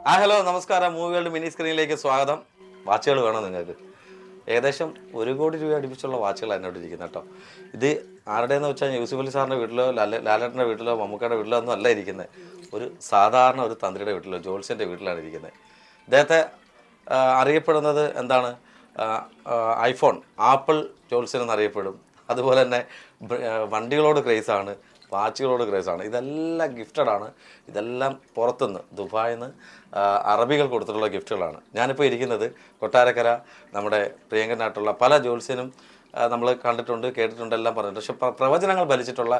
Hello നമസ്കാരം. Movie world mini സ്ക്രീനിലേക്ക് സ്വാഗതം. വാച്ചുകൾ വേണം നിങ്ങൾക്ക്. ഏകദേശം 1 കോടി രൂപ അടുപ്പിച്ചുള്ള വാച്ചുകൾ എന്നോട് ഇരിക്കുന്നത് കേട്ടോ. ഇത് ആരുടെയെന്ന് വെച്ചാൽ യൂസുഫ് അലി സാറിൻ്റെ വീട്ടിലോ ലാലേട്ടൻ്റെ വീട്ടിലോ മമ്മൂക്കയുടെ വീട്ടിലോ ഒന്നും അല്ല ഇരിക്കുന്നത്. ഒരു സാധാരണ ഒരു തന്ത്രിയുടെ വീട്ടിലോ ജോൾസിൻ്റെ വീട്ടിലാണ് ഇരിക്കുന്നത്. ഇദ്ദേഹത്തെ അറിയപ്പെടുന്നത് എന്താണ്? ഐഫോൺ ആപ്പിൾ ജോൾസൻ എന്നറിയപ്പെടും. അതുപോലെ തന്നെ വണ്ടികളോട് ക്രേസാണ്, വാച്ചുകളോട് ക്രേസാണ്. ഇതെല്ലാം ഗിഫ്റ്റഡാണ്. ഇതെല്ലാം പുറത്തുനിന്ന് ദുബായിൽ നിന്ന് അറബികൾ കൊടുത്തിട്ടുള്ള ഗിഫ്റ്റുകളാണ്. ഞാനിപ്പോൾ ഇരിക്കുന്നത് കൊട്ടാരക്കര നമ്മുടെ പ്രിയങ്കനായിട്ടുള്ള പല ജോത്സ്യനും നമ്മൾ കണ്ടിട്ടുണ്ട്, കേട്ടിട്ടുണ്ട്, എല്ലാം പറഞ്ഞിട്ടുണ്ട്. പക്ഷെ പ്രവചനങ്ങൾ ഫലിച്ചിട്ടുള്ള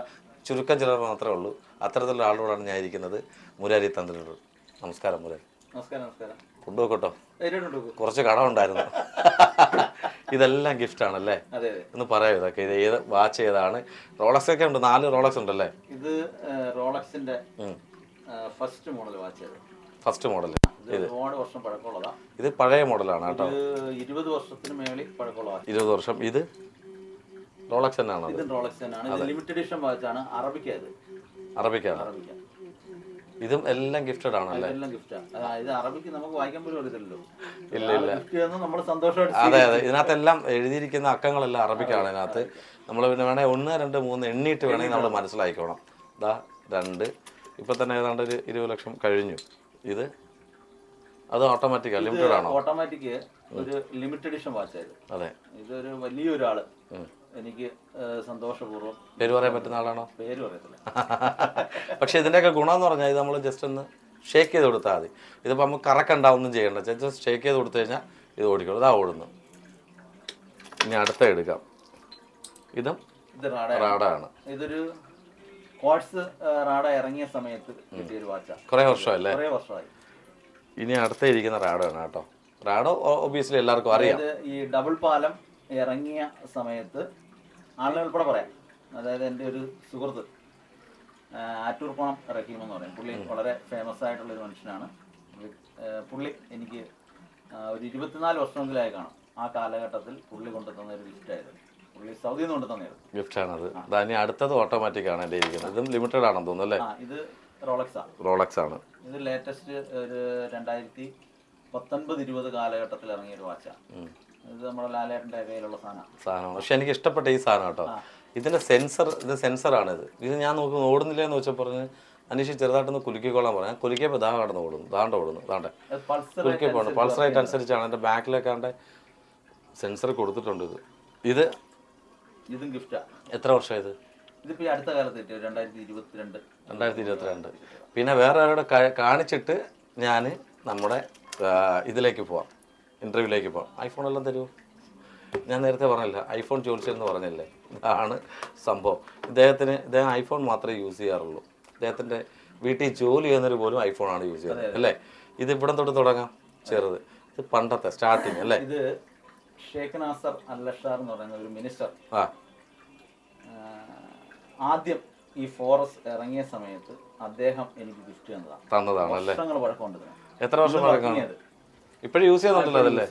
ചുരുക്കം ചിലർ മാത്രമേ ഉള്ളൂ. അത്തരത്തിലുള്ള ആളോടാണ് ഞാൻ ഇരിക്കുന്നത്. മുരാരി തന്ത്രിയോട്. നമസ്കാരം മുരാരി. നമസ്കാരം. കൊണ്ടുപോക്കട്ടോ, കുറച്ച് കടമുണ്ടായിരുന്നു. ഇതെല്ലാം ഗിഫ്റ്റ് ആണല്ലേ? ഒന്ന് പറയാം ഇതൊക്കെ. ഇത് ഏത് വാച്ച് ഏതാണ്? റോളക്സ് ഒക്കെ ഉണ്ട്, 4 റോളക്സ് ഉണ്ടല്ലേ? ഇത് റോളക്സിന്റെ first model watch. First model. ഇത് ഒരുപാട് വർഷം പഴക്കമുള്ളതാ. ഇത് പഴയ മോഡലാണ് കേട്ടോ. 20 വർഷത്തിന് മേളിൽ പഴക്കമുള്ള വാച്ച്. 20 വർഷം. ഇത് റോളക്സ് തന്നെയാണോ? ഇത് റോളക്സ് തന്നെയാണ്. ഇത് ലിമിറ്റഡ് എഡിഷൻ വാച്ചാണ്. അറബിക്കാണ്. ഇതും എല്ലാം ഗിഫ്റ്റഡ് ആണല്ലേ? എല്ലാം ഗിഫ്റ്റാ. ഇത് അറബിക്ക് നമുക്ക് വായിക്കാൻ പോലും അറിയത്തില്ലല്ലോ. ഇല്ല. നമ്മൾ സന്തോഷമായിട്ട്. അതെ. ഇതിനകത്തെല്ലാം എഴുതിയിരിക്കുന്ന അക്കങ്ങളെല്ലാം അറബിക്കാണ്. ഇതിനകത്ത് നമ്മൾ പിന്നെ വേണേൽ 1, 2, 3 എണ്ണിയിട്ട് വേണമെങ്കിൽ നമ്മൾ മനസ്സിലാക്കിക്കോണം. ഇതാ 2. ഇപ്പൊ തന്നെ ഏതാണ്ട് ഒരു 20 ലക്ഷം കഴിഞ്ഞു. ഇത് അത് ഓട്ടോമാറ്റിക്കാ? ലിമിറ്റഡ് ആണോ? ഓട്ടോമാറ്റിക് ഒരു ലിമിറ്റഡ് എഡിഷൻ വാച്ചായിരുന്നു. അതെ. ഇതൊരു വലിയൊരാള് എനിക്ക് സന്തോഷപൂർവ്വം. പേര് പറയാൻ പറ്റുന്ന ആളാണോ? പേര് പറയത്തില്ല. പക്ഷെ ഇതിൻ്റെയൊക്കെ ഗുണം എന്ന് പറഞ്ഞാൽ ഇത് നമ്മൾ ജസ്റ്റ് ഒന്ന് ഷേക്ക് ചെയ്ത് കൊടുത്താൽ മതി. ഇതിപ്പോൾ നമുക്ക് കറക്കുണ്ടാവൊന്നും ചെയ്യണ്ട. ജസ്റ്റ് ഷേക്ക് ചെയ്ത് കൊടുത്തു കഴിഞ്ഞാൽ ഇത് ഓടിക്കണം. ഇതാ ഓടുന്നു. ഇനി അടുത്ത എടുക്കാം. ഇത് റാഡാണ്. ഇതൊരു ക്വാർട്സ് റാഡ ഇറങ്ങിയ സമയത്ത് കിട്ടിയൊരു വാച്ചാണ്. കുറേ വർഷമല്ലേ? കുറേ വർഷമായി. ഇനി അടുത്ത ഇരിക്കുന്ന റാഡാണ് കേട്ടോ. റാഡോ ഒബിയസ്ലി എല്ലാവർക്കും അറിയാം. ഈ ഡബിൾ പാലം ഇറങ്ങിയ സമയത്ത് ആളുകൾ ഉൾപ്പെടെ പറയാം. അതായത് എൻ്റെ ഒരു സുഹൃത്ത് ആറ്റൂർപ്പണം റഹീം എന്ന് പറയും. പുള്ളി വളരെ ഫേമസ് ആയിട്ടുള്ളൊരു മനുഷ്യനാണ്. പുള്ളി എനിക്ക് ഒരു 24 വർഷമെങ്കിലായി കാണും. ആ കാലഘട്ടത്തിൽ പുള്ളി കൊണ്ടുതന്ന ഒരു ഗിഫ്റ്റായിരുന്നു. പുള്ളി സൗദിയിൽ നിന്ന് കൊണ്ടുതന്നായിരുന്നു. ഗിഫ്റ്റാണത്. ഇനി അടുത്തത് ഓട്ടോമാറ്റിക് ആണ് എൻ്റെ ഇരിക്കുന്നത്. ഇതും ലിമിറ്റഡ് ആണെന്ന് തോന്നുന്നു അല്ലേ? ഇത് റോളക്സ് ആണ്. ഇത് ലേറ്റസ്റ്റ് ഒരു 2019-20 കാലഘട്ടത്തിൽ ഇറങ്ങിയ ഒരു വാച്ചാണ്. ഇത് നമ്മുടെ ലാലേട്ടൻ്റെ കയ്യിലുള്ള സാധനമാണ്. പക്ഷെ എനിക്ക് ഇഷ്ടപ്പെട്ട ഈ സാധനം കേട്ടോ. ഇതിന്റെ സെൻസറാണ്. ഇത് ഞാൻ നോക്കി ഓടുന്നില്ലെന്ന് വെച്ചാൽ പറഞ്ഞ് അനീഷ് ചെറുതായിട്ടൊന്ന് കുലുക്കിക്കൊള്ളാൻ പറഞ്ഞു. ഞാൻ കുലുക്കിയപ്പോൾ ദാ കടന്ന് ഓടുന്നു. ഓടുന്നു. കുലുക്കി പോകണം. പൾസ് റേറ്റ് അനുസരിച്ചാണ്. എൻ്റെ ബാക്കിലൊക്കെ ആണ്ട് സെൻസർ കൊടുത്തിട്ടുണ്ട്. ഇതും ഗിഫ്റ്റാ. എത്ര വർഷം ഇത്? ഇതിപ്പോ അടുത്ത കാലത്ത് 2022. പിന്നെ വേറെ ആരോടെ കാണിച്ചിട്ട് ഞാൻ നമ്മുടെ ഇതിലേക്ക് പോവാം, ഇന്റർവ്യൂലേക്ക് പോവാം. ഐഫോൺ എല്ലാം തരുമോ? ഞാൻ നേരത്തെ പറഞ്ഞില്ല, ഐഫോൺ ജോലിച്ചൽ എന്ന് പറഞ്ഞില്ലേ? ഇതാണ് സംഭവം. ഇദ്ദേഹം ഐഫോൺ മാത്രമേ യൂസ് ചെയ്യാറുള്ളൂ. ഇദ്ദേഹത്തിൻ്റെ വീട്ടിൽ ജോലി ചെയ്യുന്നവർ പോലും ഐഫോണാണ് യൂസ് ചെയ്യുന്നത് അല്ലേ? ഇത് ഇവിടെ തൊട്ട് തുടങ്ങാം. ചെറുത്. ഇത് പണ്ടത്തെ സ്റ്റാർട്ടിങ് അല്ലേ? ഇത് ഷേഖ് നാസർ അൽ-അഷാർ എന്ന് പറയുന്ന ഒരു മിനിസ്റ്റർ ആദ്യം ഈ ഫോറസ്റ്റ് ഇറങ്ങിയ സമയത്ത് അദ്ദേഹം എനിക്ക് ഗിഫ്റ്റ് തന്നതാണല്ലേ? എത്ര വർഷം പഴക്കമാണ്? ഇപ്പോഴും യൂസ് ചെയ്യുന്നുണ്ടല്ലോ അതല്ലേ?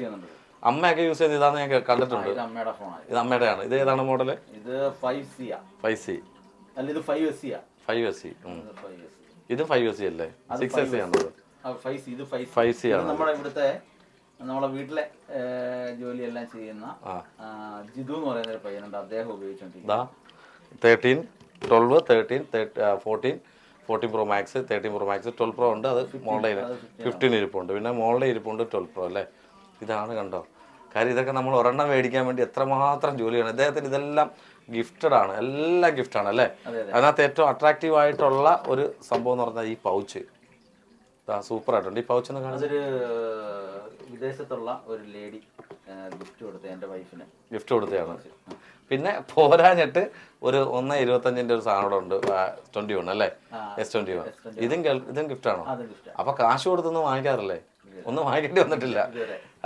അമ്മയൊക്കെ യൂസ് ചെയ്ത് ഇതാന്ന് ഞാൻ കണ്ടിട്ടുണ്ട്. ഇത് അമ്മയുടെ ഫോണാണ്. ഇത് അമ്മയുടെയാണ്. ഇത് ഏതാണ് മോഡല്? ഇത് 5C. 5C അല്ല, ഇത് 5SC. 5SC. ഇത് 5SC അല്ലേ? 6SC ആണത്. 5C. ഇത് 5C ആണ്. നമ്മളെ വീട്ടിലെ ജോലിയെല്ലാം ചെയ്യുന്ന ജിതു എന്ന് പറയുന്ന ഒരു പയ്യനുണ്ട്. അദ്ദേഹം ഉപയോഗിച്ചോണ്ടിരിക്കും. 13, 12, 13, 14, 14 Pro Max, 13 Pro Max, 12 Pro ഉണ്ട്. അത് മോളുടെ 15 ഇരിപ്പുണ്ട്. പിന്നെ മോളുടെ ഇരിപ്പുണ്ട് 12 Pro അല്ലേ? ഇതാണ് കണ്ടോ കാര്യം. ഇതൊക്കെ നമ്മൾ ഒരെണ്ണം മേടിക്കാൻ വേണ്ടി എത്രമാത്രം ജോലിയാണ്. അദ്ദേഹത്തിന് ഇതെല്ലാം ഗിഫ്റ്റഡ് ആണ്. എല്ലാം ഗിഫ്റ്റാണ് അല്ലേ? അതിനകത്ത് ഏറ്റവും അട്രാക്റ്റീവ് ആയിട്ടുള്ള ഒരു സംഭവം എന്ന് പറഞ്ഞാൽ ഈ പൗച്ച്. സൂപ്പർ ആയിട്ടുണ്ട്. ഈ പൗച്ച് എന്ന് കാണുന്നത് വിദേശത്തുള്ള ഒരു ലേഡി ഗിഫ്റ്റ് കൊടുത്ത എൻ്റെ വൈഫിന് ഗിഫ്റ്റ് കൊടുത്തതാണ്. പിന്നെ പോരാഞ്ഞിട്ട് ഒരു 1.25 ഒരു സാധനം കൂടെ ഉണ്ട്. 21 അല്ലേ? S21. ഇതും ഗിഫ്റ്റാണോ? അപ്പൊ കാശ് കൊടുത്തൊന്നും വാങ്ങിക്കാറില്ലേ? ഒന്നും വാങ്ങിക്കേണ്ടി വന്നിട്ടില്ല.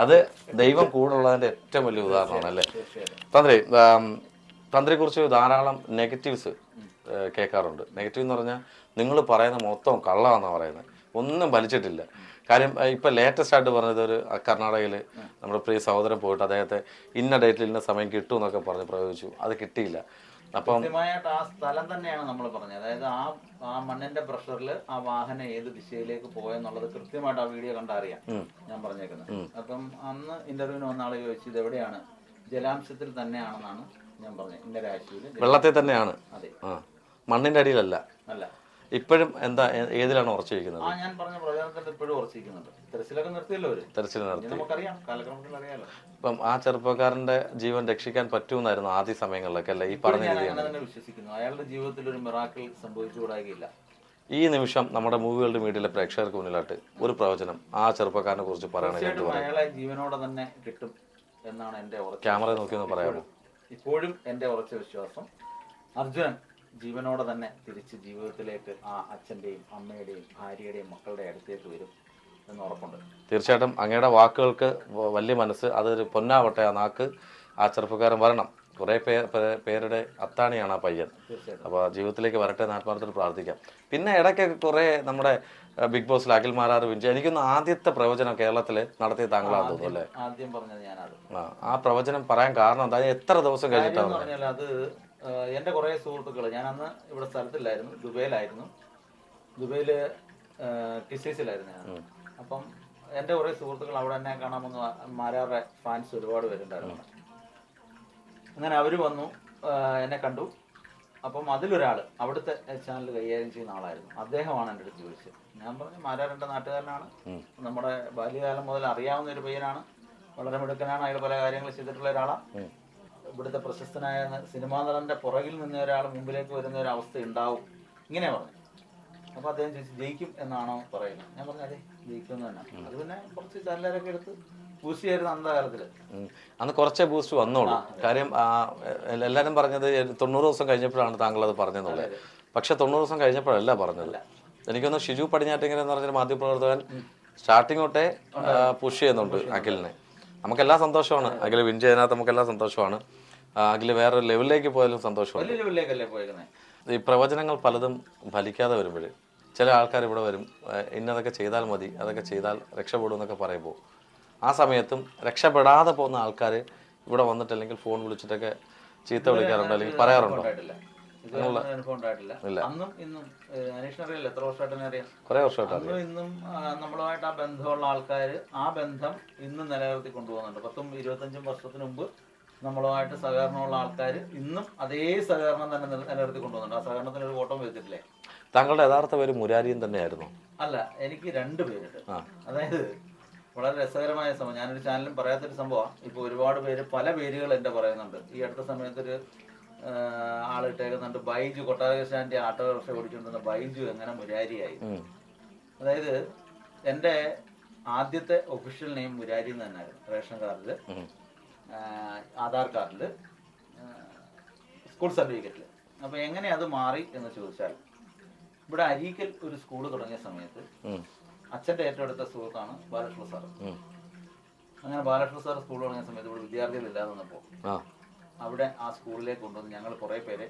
അത് ദൈവം കൂടെ ഉള്ളതിന്റെ ഏറ്റവും വലിയ ഉദാഹരണമാണ് അല്ലേ? തന്ത്രിയെ കുറിച്ച് ധാരാളം നെഗറ്റീവ്സ് കേൾക്കാറുണ്ട്. നെഗറ്റീവ് എന്ന് പറഞ്ഞാൽ നിങ്ങൾ പറയുന്ന മൊത്തം കള്ളമാണെന്നാണ് പറയുന്നത്. ഒന്നും വലിച്ചിട്ടില്ല. കാര്യം ഇപ്പം ലേറ്റസ്റ്റ് ആയിട്ട് പറഞ്ഞത് ഒരു കർണാടകയിൽ നമ്മുടെ പ്രിയ സഹോദരൻ പോയിട്ട് അദ്ദേഹത്തെ ഇന്ന ഡേറ്റിൽ ഇന്ന സമയം കിട്ടും എന്നൊക്കെ പറഞ്ഞ് പ്രയോഗിച്ചു. അത് കിട്ടിയില്ല. അപ്പം കൃത്യമായിട്ട് ആ സ്ഥലം തന്നെയാണ് നമ്മൾ പറഞ്ഞത്. അതായത് ആ മണ്ണിന്റെ പ്രഷറിൽ ആ വാഹനം ഏത് ദിശയിലേക്ക് പോയെന്നുള്ളത് കൃത്യമായിട്ട് ആ വീഡിയോ കണ്ടാ അറിയാം ഞാൻ പറഞ്ഞേക്കുന്നത്. അപ്പം അന്ന് ഇന്റർവ്യൂവിന് വന്ന ആളെ ചോദിച്ചു ഇത് എവിടെയാണ്, ജലാംശത്തിൽ തന്നെയാണെന്നാണ് ഞാൻ പറഞ്ഞത്. ഇന്ന രാശിയിൽ വെള്ളത്തിൽ തന്നെയാണ്. അതെ, മണ്ണിന്റെ അടിയിലല്ല. അല്ല. ഇപ്പോഴും എന്താ ഏതിലാണ് ഉറച്ചിരിക്കുന്നത്? ഞാൻ പറഞ്ഞ പ്രചാരണത്തിൽ ഇപ്പോഴും ഉറച്ചിരിക്കുന്നുണ്ട്. തെരച്ചിലൊക്കെ നിർത്തിയല്ലോ അവര്. തെരച്ചിൽ നിർത്തി. നമുക്കറിയാം, കാലക്രമത്തിൽ അറിയാലോ. ഇപ്പം ആ ചെറുപ്പക്കാരന്റെ ജീവൻ രക്ഷിക്കാൻ പറ്റുമെന്നായിരുന്നു ആദ്യ സമയങ്ങളിലൊക്കെ അല്ലേ ഈ പറഞ്ഞ ഞാൻ അങ്ങനെ തന്നെ വിശ്വസിക്കുന്നു. അയാളുടെ ജീവിതത്തിൽ ഒരു മിറാക്കിൾ സംഭവിച്ചുകൂടായില്ല. ഈ നിമിഷം നമ്മുടെ മൂവി വേൾഡ് മീഡിയയിലെ പ്രേക്ഷകർക്ക് മുന്നിലായിട്ട് ഒരു പ്രവചനം ആ ചെറുപ്പക്കാരനെ കുറിച്ച് പറയണമെങ്കിൽ അയാളെ ജീവനോടെ തന്നെ കിട്ടും എന്നാണ് എന്റെ ഉറച്ച. ക്യാമറ നോക്കി ഒന്ന് പറയാമോ? ഇപ്പോഴും എന്റെ ഉറച്ച വിശ്വാസം അർജുനൻ ജീവനോടെ തന്നെ തിരിച്ച് ജീവിതത്തിലേക്ക് ആ അച്ഛന്റെയും അമ്മയുടെയും ഭാര്യയുടെയും മക്കളുടെ അടുത്തേക്ക് വരും എന്ന് ഉറപ്പുണ്ട്. തീർച്ചയായിട്ടും അങ്ങയുടെ വാക്കുകൾക്ക് വലിയ മനസ്സ്, അതൊരു പൊന്നാവട്ടെ ആ നാക്ക്. ആ ചെറുപ്പക്കാരൻ വരണം. കുറേ പേരുടെ അത്താണിയാണ് ആ പയ്യൻ. അപ്പോൾ ജീവിതത്തിലേക്ക് വരട്ടെ എന്ന് ആത്മാർത്ഥത്തിൽ പ്രാർത്ഥിക്കാം. പിന്നെ ഇടയ്ക്കൊക്കെ കുറേ നമ്മുടെ ബിഗ് ബോസിൽ അഖിൽ മാരാർ വിഞ്ചി, എനിക്കൊന്ന് ആദ്യത്തെ പ്രവചനം കേരളത്തിൽ നടത്തിയ താങ്കളാണെന്ന് തോന്നുന്നു അല്ലേ? ആദ്യം പറഞ്ഞത് ഞാനത്. ആ പ്രവചനം പറയാൻ കാരണം എന്താ? എത്ര ദിവസം കഴിഞ്ഞിട്ടാണ്? അത് എൻ്റെ കുറേ സുഹൃത്തുക്കൾ, ഞാൻ അന്ന് ഇവിടെ സ്ഥലത്തില്ലായിരുന്നു, ദുബൈയിലായിരുന്നു. ദുബൈയിൽ കിസൈസിലായിരുന്നു ഞാൻ. അപ്പം എൻ്റെ കുറേ സുഹൃത്തുക്കൾ അവിടെ എന്നെ കാണാമെന്ന്, മാരാറുടെ ഫാൻസ് ഒരുപാട് പേരുണ്ടായിരുന്നു. അങ്ങനെ അവർ വന്നു, എന്നെ കണ്ടു. അപ്പം അതിലൊരാൾ അവിടുത്തെ ചാനൽ കൈകാര്യം ചെയ്യുന്ന ആളായിരുന്നു. അദ്ദേഹമാണ് എൻ്റെ അടുത്ത് ചോദിച്ചത്. ഞാൻ പറഞ്ഞു മാരാർ എൻ്റെ നാട്ടുകാരനാണ്, നമ്മുടെ ബാല്യകാലം മുതൽ അറിയാവുന്ന ഒരു പയ്യനാണ്, വളരെ മിടുക്കനാണ്, അയാൾ പല കാര്യങ്ങൾ ചെയ്തിട്ടുള്ള ഒരാളാണ്. ഇവിടുത്തെ പ്രശസ്തനായ സിനിമാ നടന്റെ പുറകിൽ നിന്ന് ഒരാൾ മുമ്പിലേക്ക് വരുന്ന ഒരു അവസ്ഥ ഉണ്ടാവും, ഇങ്ങനെ പറഞ്ഞു. അപ്പൊ അദ്ദേഹം ചോദിച്ചു ജയിക്കും എന്നാണോ പറയുന്നത്? ഞാൻ പറഞ്ഞു അതെ, ജയിക്കും എന്ന് തന്നെ. അത് പിന്നെ കുറച്ച് ചാനലൊക്കെ എടുത്ത് ബൂസ്റ്റ് ചെയ്യായിരുന്നു അന്ധകാലത്തില്. അന്ന് കുറച്ചേ ബൂസ്റ്റ് വന്നോളൂ. കാര്യം എല്ലാവരും പറഞ്ഞത് 90 ദിവസം കഴിഞ്ഞപ്പോഴാണ് താങ്കൾ അത് പറഞ്ഞെന്നുള്ളത്. പക്ഷെ 90 ദിവസം കഴിഞ്ഞപ്പോഴല്ല പറഞ്ഞത്. എനിക്കൊന്ന് ഷിജു പടിഞ്ഞാറ്റിങ്ങര എന്ന് പറഞ്ഞൊരു മാധ്യമപ്രവർത്തകൻ സ്റ്റാർട്ടിങ് തൊട്ടേ പുഷ് ചെയ്യുന്നുണ്ട് അഖിലിനെ. നമുക്കെല്ലാം സന്തോഷമാണ്. അഖിൽ വിൻ ചെയ്യുന്നതിനകത്ത് നമുക്കെല്ലാം സന്തോഷമാണ്. അഖിൽ വേറൊരു ലെവലിലേക്ക് പോയാലും സന്തോഷമാണ്. ഈ പ്രവചനങ്ങൾ പലതും ഫലിക്കാതെ വരുമ്പോൾ ചില ആൾക്കാർ ഇവിടെ വരും, ഇന്നതൊക്കെ ചെയ്താൽ മതി, അതൊക്കെ ചെയ്താൽ രക്ഷപ്പെടും എന്നൊക്കെ പറയുമ്പോൾ ആ സമയത്തും രക്ഷപ്പെടാതെ പോകുന്ന ആൾക്കാർ ഇവിടെ വന്നിട്ട് അല്ലെങ്കിൽ ഫോൺ വിളിച്ചിട്ടൊക്കെ ചീത്ത വിളിക്കാറുണ്ടോ അല്ലെങ്കിൽ പറയാറുണ്ടോ? അന്നും ഇന്നും അനീഷിനറിയില്ല, എത്ര വർഷമായിട്ട് അറിയാം? കുറെ വർഷമായിട്ട് അന്നും ഇന്നും നമ്മളുമായിട്ട് ആ ബന്ധമുള്ള ആൾക്കാർ ആ ബന്ധം ഇന്നും നിലനിർത്തി കൊണ്ടുപോകുന്നുണ്ട്. 10-25 വർഷത്തിന് മുമ്പ് നമ്മളുമായിട്ട് സഹകരണമുള്ള ആൾക്കാർ ഇന്നും അതേ സഹകരണം തന്നെ നിലനിർത്തി കൊണ്ടുപോകുന്നുണ്ട്. ആ സഹകരണത്തിന് ഒരു കോട്ടം വെച്ചിട്ടില്ലേ? താങ്കളുടെ യഥാർത്ഥ പേര് മുരാരിയൻ തന്നെയായിരുന്നു? അല്ല, എനിക്ക് 2 പേരുണ്ട്. അതായത് വളരെ രസകരമായ സംഭവം, ഞാനൊരു ചാനലും പറയാത്തൊരു സംഭവമാണ്. ഇപ്പോൾ ഒരുപാട് പേര് പല പേരുകൾ എൻ്റെ പറയുന്നുണ്ട്. ഈ അടുത്ത സമയത്തൊരു ആളിട്ടേക്കുന്നുണ്ട് ബൈജു, കൊട്ടാരകൃഷ്ണന്റെ ആട്ടോറിക്ഷ ഓടിച്ചുകൊണ്ടിരുന്ന ബൈജു എങ്ങനെ മുരാരിയായി. അതായത് എൻ്റെ ആദ്യത്തെ ഒഫീഷ്യൽ നെയിം മുരാരി എന്ന് തന്നെയായിരുന്നു. റേഷൻ കാർഡിൽ, ആധാർ കാർഡിൽ, സ്കൂൾ സർട്ടിഫിക്കറ്റിൽ. അപ്പോൾ എങ്ങനെ അത് മാറി എന്ന് ചോദിച്ചാൽ, ഇവിടെ അരീക്കൽ ഒരു സ്കൂൾ തുടങ്ങിയ സമയത്ത് അച്ഛൻ്റെ ഏറ്റവും അടുത്ത സുഹൃത്താണ് ബാലകൃഷ്ണ സാർ. അങ്ങനെ ബാലകൃഷ്ണ സാർ സ്കൂൾ തുടങ്ങിയ സമയത്ത് ഇവിടെ വിദ്യാർത്ഥികൾ ഇല്ലാതെ വന്നപ്പോൾ അവിടെ ആ സ്കൂളിലേക്ക് കൊണ്ടുവന്ന് ഞങ്ങൾ കുറേ പേരെ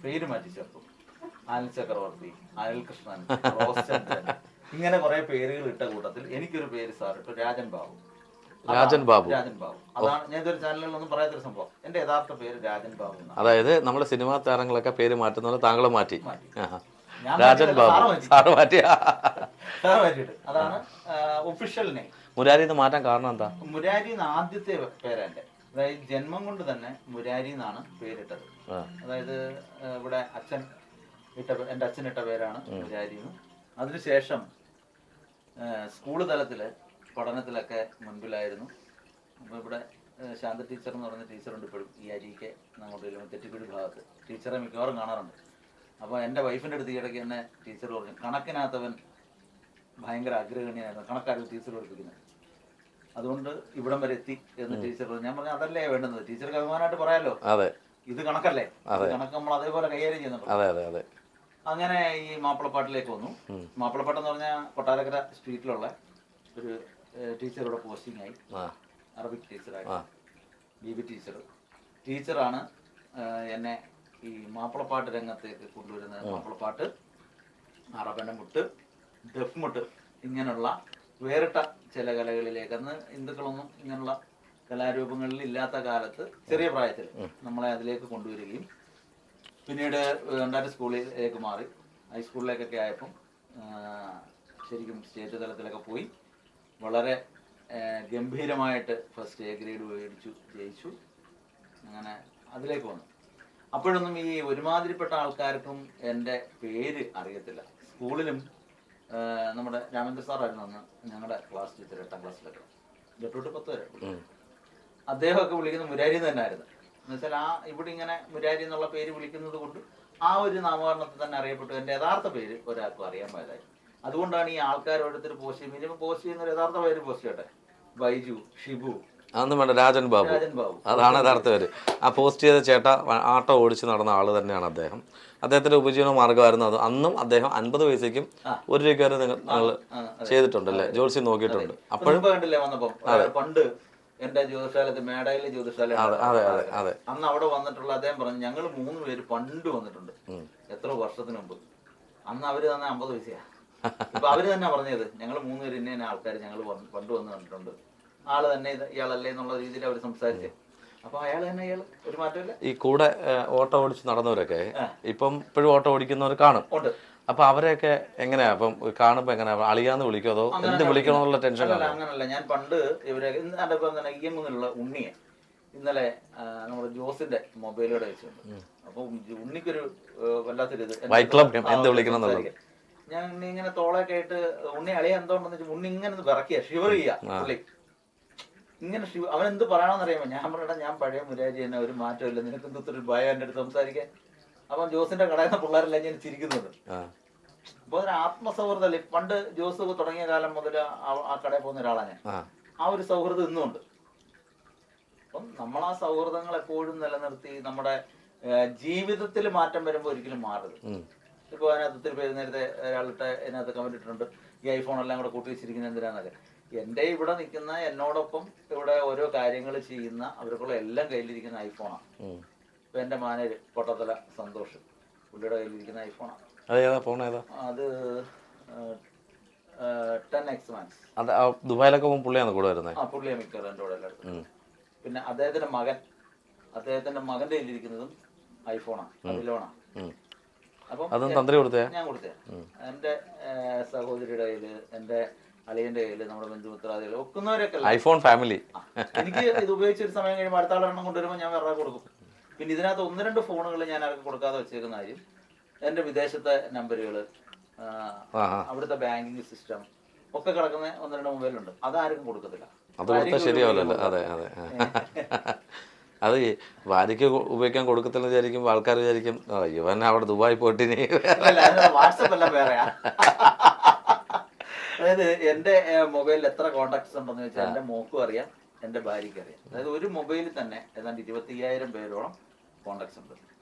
പേര് മാറ്റി ചേർത്തു. അനിൽ ചക്രവർത്തി, അനിൽ കൃഷ്ണൻ, റോസ്ചന്ദ്രൻ, ഇങ്ങനെ കുറെ പേരുകൾ ഇട്ട കൂട്ടത്തിൽ എനിക്കൊരു പേര് സാർ ഇട്ടു, രാജൻ ബാബു. രാജൻ ബാബു. അതാണ് ഞാൻ ഇതൊരു ചാനലുകളൊന്നും പറയാത്തൊരു സംഭവം. എന്റെ യഥാർത്ഥ പേര് രാജൻ ബാബു. അതായത് നമ്മുടെ സിനിമാ താരങ്ങളൊക്കെ പേര് മാറ്റുന്നത് താങ്കൾ മാറ്റി. രാജൻ ബാബു സാറ് മാറ്റിയ മാറ്റിയിട്ട് അതാണ് ഒഫീഷ്യൽ നെയിം. മുരാരി എന്ന് മാറ്റാൻ കാരണം എന്താ? മുരാരി ആദ്യത്തെ പേരാ എന്റെ. അതായത് ജന്മം കൊണ്ട് തന്നെ മുരാരി എന്നാണ് പേരിട്ടത്. അതായത് ഇവിടെ അച്ഛൻ എൻ്റെ അച്ഛൻ ഇട്ട പേരാണ് മുരാരി എന്ന്. അതിനുശേഷം സ്കൂൾ തലത്തില് പഠനത്തിലൊക്കെ മുൻപിലായിരുന്നു. അപ്പോൾ ഇവിടെ ശാന്ത ടീച്ചർ എന്ന് പറഞ്ഞ ടീച്ചറുണ്ട് ഇപ്പോഴും ഈ അരിക്ക് അങ്ങോട്ട് തെറ്റിക്കുടി ഭാഗത്ത്. ടീച്ചറെ മിക്കവാറും കാണാറുണ്ട്. അപ്പോൾ എൻ്റെ വൈഫിൻ്റെ അടുത്ത് ഇടയ്ക്ക് തന്നെ ടീച്ചർ പറഞ്ഞു, കണക്കിനകത്തവൻ ഭയങ്കര അഗ്രഗണ്യനായിരുന്നു, കണക്കാരും ടീച്ചർ പഠിപ്പിക്കുന്നത്, അതുകൊണ്ട് ഇവിടം വരെ എത്തി എന്ന് ടീച്ചർ പറഞ്ഞു. ഞാൻ പറഞ്ഞു അതല്ലേ വേണ്ടുന്നത്, ടീച്ചർക്ക് അഭിമാനമായിട്ട് പറയാലോ, ഇത് കണക്കല്ലേ, കണക്ക് നമ്മൾ അതേപോലെ കൈകാര്യം ചെയ്യുന്നുണ്ട്. അങ്ങനെ ഈ മാപ്പിളപ്പാട്ടിലേക്ക് വന്നു. മാപ്പിളപ്പാട്ട് എന്ന് പറഞ്ഞാൽ കൊട്ടാരക്കര സ്ട്രീറ്റിലുള്ള ഒരു ടീച്ചറുടെ പോസ്റ്റിംഗ് ആയി, അറബിക് ടീച്ചറായി, BB ടീച്ചറാണ് എന്നെ ഈ മാപ്പിളപ്പാട്ട് രംഗത്തേക്ക് കൊണ്ടുവരുന്നത്. മാപ്പിളപ്പാട്ട്, അറബന മുട്ട്, ദഫ് മുട്ട്, ഇങ്ങനെയുള്ള വേറിട്ട ചില കലകളിലേക്ക്, അന്ന് ഹിന്ദുക്കളൊന്നും ഇങ്ങനെയുള്ള കലാരൂപങ്ങളിൽ ഇല്ലാത്ത കാലത്ത് ചെറിയ പ്രായത്തിൽ നമ്മളെ അതിലേക്ക് കൊണ്ടുവരികയും പിന്നീട് രണ്ടാമത്തെ സ്കൂളിലേക്ക് മാറി. ഹൈസ്കൂളിലേക്കൊക്കെ ആയപ്പം ശരിക്കും സ്റ്റേറ്റ് തലത്തിലൊക്കെ പോയി വളരെ ഗംഭീരമായിട്ട് ഫസ്റ്റ് എ ഗ്രേഡ് മേടിച്ചു, ജയിച്ചു. അങ്ങനെ അതിലേക്ക് വന്നു. അപ്പോഴൊന്നും ഈ ഒരുമാതിരിപ്പെട്ട ആൾക്കാർക്കും എൻ്റെ പേര് അറിയത്തില്ല. സ്കൂളിലും നമ്മുടെ രാമേന്ദ്ര സാറായിരുന്നു അന്ന് ഞങ്ങളുടെ ക്ലാസ് ടീച്ചർ 8ാം ക്ലാസ്സിലൊക്കെ, 8 to 10 വരെ. അദ്ദേഹമൊക്കെ വിളിക്കുന്നത് മുരാരി തന്നെ ആയിരുന്നു. എന്നുവെച്ചാൽ ഇവിടെ ഇങ്ങനെ മുരാരി എന്നുള്ള പേര് വിളിക്കുന്നത് കൊണ്ട് ആ ഒരു നാമകരണത്തിൽ തന്നെ അറിയപ്പെട്ടു. എൻ്റെ യഥാർത്ഥ പേര് ഒരാൾക്കും അറിയാൻ പാടില്ലായി. അതുകൊണ്ടാണ് ഈ ആൾക്കാർ ഓരോരുത്തർ പോസ്റ്റ് ചെയ്യും. മിനിമം പോസ്റ്റ് ചെയ്യുന്ന ഒരു യഥാർത്ഥ പേര് പോസ്റ്റ് ചെയ്യട്ടെ. ബൈജു, ഷിബു, അതൊന്നും വേണ്ട, രാജൻ ബാബു, അതാണ് യഥാർത്ഥ പേര്. ആ പോസ്റ്റ് ചെയ്ത ചേട്ടാ ആട്ടോ ഓടിച്ച് നടന്ന ആള് തന്നെയാണ് അദ്ദേഹം. അദ്ദേഹത്തിന്റെ ഉപജീവന മാർഗ്ഗമായിരുന്നു അത്. അന്നും അദ്ദേഹം 50 പൈസയ്ക്കും 1 രൂപയ്ക്ക് വരെ നിങ്ങൾ ചെയ്തിട്ടുണ്ടല്ലേ, ജോത്സ്യം നോക്കിയിട്ടുണ്ട്. അപ്പോഴും കണ്ടില്ലേ വന്നപ്പോ പണ്ട് എന്റെ ജ്യോതിശാലത്ത് മേടയിലെ ജ്യോതിശാല അന്ന് അവിടെ വന്നിട്ടുള്ള അദ്ദേഹം പറഞ്ഞു, ഞങ്ങൾ 3 പേര് പണ്ട് വന്നിട്ടുണ്ട് എത്ര വർഷത്തിന് മുമ്പ്. അന്ന് അവര് തന്നെ 50 പൈസയാ. ഇപ്പൊ അവര് തന്നെ പറഞ്ഞത് ഞങ്ങൾ 3 പേര് ഇന്ന ആൾക്കാർ ഞങ്ങൾ പണ്ട് വന്ന് കണ്ടിട്ടുണ്ട്, ആള് തന്നെ ഇയാളല്ലേ എന്നുള്ള രീതിയിൽ അവർ സംസാരിച്ചത്. അപ്പൊ അയാൾ തന്നെ ഇയാൾ ഒരു മാറ്റമില്ല. ഈ കൂടെ ഓട്ടോ ഓടിച്ച് നടന്നവരൊക്കെ ഇപ്പം ഇപ്പോഴും ഓട്ടോ ഓടിക്കുന്നവർ കാണും. അപ്പൊ അവരെയൊക്കെ എങ്ങനെയാ അപ്പം കാണുമ്പോ എങ്ങനെയാ അളിയാന്ന് വിളിക്കോ അതോ എന്ത് വിളിക്കണമെന്നുള്ള ടെൻഷൻ? അങ്ങനല്ല, ഞാൻ പണ്ട് ഇവരെ തന്നെ ഇയമ്മിലുള്ള ഉണ്ണിയെ ഇന്നലെ നമ്മുടെ ജോസിന്റെ മൊബൈലോടെ വെച്ചിട്ടുണ്ട്. അപ്പൊ ഉണ്ണിക്കൊരു വല്ലാത്തൊരു ഇത് എന്ത് വിളിക്കണം ഞാൻ ഉണ്ണി ഇങ്ങനെ തോളൊക്കെ ആയിട്ട് ഉണ്ണി അളിയ എന്തോണ്ടെന്ന് വെച്ചാൽ ഉണ്ണി ഇങ്ങനെ വിറക്കിയ ഷിവർ ചെയ്യാ പുള്ളി ഇങ്ങനെ. അവൻ എന്ത് പറയണമെന്ന് അറിയാമോ? ഞാൻ പറയണ ഞാൻ പഴയ മുരാജി തന്നെ, ഒരു മാറ്റമില്ല, നിനക്ക് എന്തൊരു ഭയം എൻ്റെ അടുത്ത് സംസാരിക്കാൻ. അപ്പം ജോസിന്റെ കടയിൽ നിന്ന് പിള്ളേരെല്ലാം ഞാൻ ചിരിക്കുന്നുണ്ട്. അപ്പൊ ഒരു ആത്മസൗഹൃദമല്ലേ. പണ്ട് ജോസ് തുടങ്ങിയ കാലം മുതൽ ആ കടയിൽ പോകുന്ന ഒരാളാണ് ഞാൻ. ആ ഒരു സൗഹൃദം ഇന്നുണ്ട്. അപ്പം നമ്മൾ ആ സൗഹൃദങ്ങൾ എപ്പോഴും നിലനിർത്തി നമ്മുടെ ജീവിതത്തിൽ മാറ്റം വരുമ്പോൾ ഒരിക്കലും മാറരുത്. ഇപ്പൊ അതിനകത്ത് ഒത്തിരി പേര് നേരത്തെ ഒരാളിട്ട് അതിനകത്ത് കമന്റ് ഇട്ടിട്ടുണ്ട്, ഈ ഐഫോൺ എല്ലാം കൂടെ കൂട്ടി വെച്ചിരിക്കുന്നത് എന്തിനാന്നൊക്കെ. എൻ്റെ ഇവിടെ നിൽക്കുന്ന എന്നോടൊപ്പം ഇവിടെ ഓരോ കാര്യങ്ങൾ ചെയ്യുന്ന അവർക്കുള്ള എല്ലാം കയ്യിലിരിക്കുന്ന ഐഫോണാണ്. ഇപ്പൊ എൻ്റെ മാനേജ് പൊട്ടത്തല സന്തോഷ്, പുള്ളിയുടെ കയ്യിലിരിക്കുന്ന ഐഫോണാണ്. അത് 10X Max. ദുബായിലൊക്കെ പുള്ളിയാണ് കൂടെ വരുന്നത്. പുള്ളിയെ മിക്കവാറും എൻ്റെ കൂടെ എല്ലായിടത്തും. പിന്നെ അദ്ദേഹത്തിന്റെ മകന്റെ കയ്യിലിരിക്കുന്നതും ഐഫോണാണ്, അതിലോണാണ്. അപ്പം ഞാൻ കൊടുത്തേ. എൻ്റെ സഹോദരിയുടെ കയ്യില്, എൻ്റെ അളിയന്റെ കയ്യില്, നമ്മുടെ ബന്ധുമിത്രാദികൾ ഒക്കുന്നവരൊക്കെ ഐഫോൺ ഫാമിലി. എനിക്ക് ഇത് ഉപയോഗിച്ച് ഒരു സമയം കഴിയുമ്പോൾ അടുത്ത ആളെണ്ണം കൊണ്ടുവരുമ്പോൾ ഞാൻ വേറെ കൊടുക്കും. പിന്നെ ഇതിനകത്ത് 1-2 ഫോണുകൾ ഞാൻ ആർക്കും കൊടുക്കാതെ വെച്ചേക്കുന്ന കാര്യം, എൻ്റെ വിദേശത്തെ നമ്പറുകള്, അവിടുത്തെ ബാങ്കിങ് സിസ്റ്റം ഒക്കെ കിടക്കുന്ന 1-2 മൊബൈലുണ്ട്. അതാർക്കും കൊടുക്കത്തില്ല. അത് ശരിയാവില്ലല്ലോ. അതെ അതെ, അത് ഭാര്യയ്ക്ക് ഉപയോഗിക്കാൻ കൊടുക്കത്തില്ല വിചാരിക്കും ആൾക്കാർ. വിചാരിക്കും ഇവൻ അവിടെ ദുബായി പോയിട്ട് വാട്സപ്പ് എല്ലാം വേറെയാ. അതായത് എൻ്റെ മൊബൈലിൽ എത്ര കോണ്ടാക്ട്സ് ഉണ്ടെന്ന് വെച്ചാൽ എൻ്റെ മോക്കും അറിയാം, എൻ്റെ ഭാര്യയ്ക്ക് അറിയാം. അതായത് ഒരു മൊബൈലിൽ തന്നെ ഏതാണ്ട് 25,000 പേരോളം കോണ്ടാക്ട്സ് ഉണ്ട്.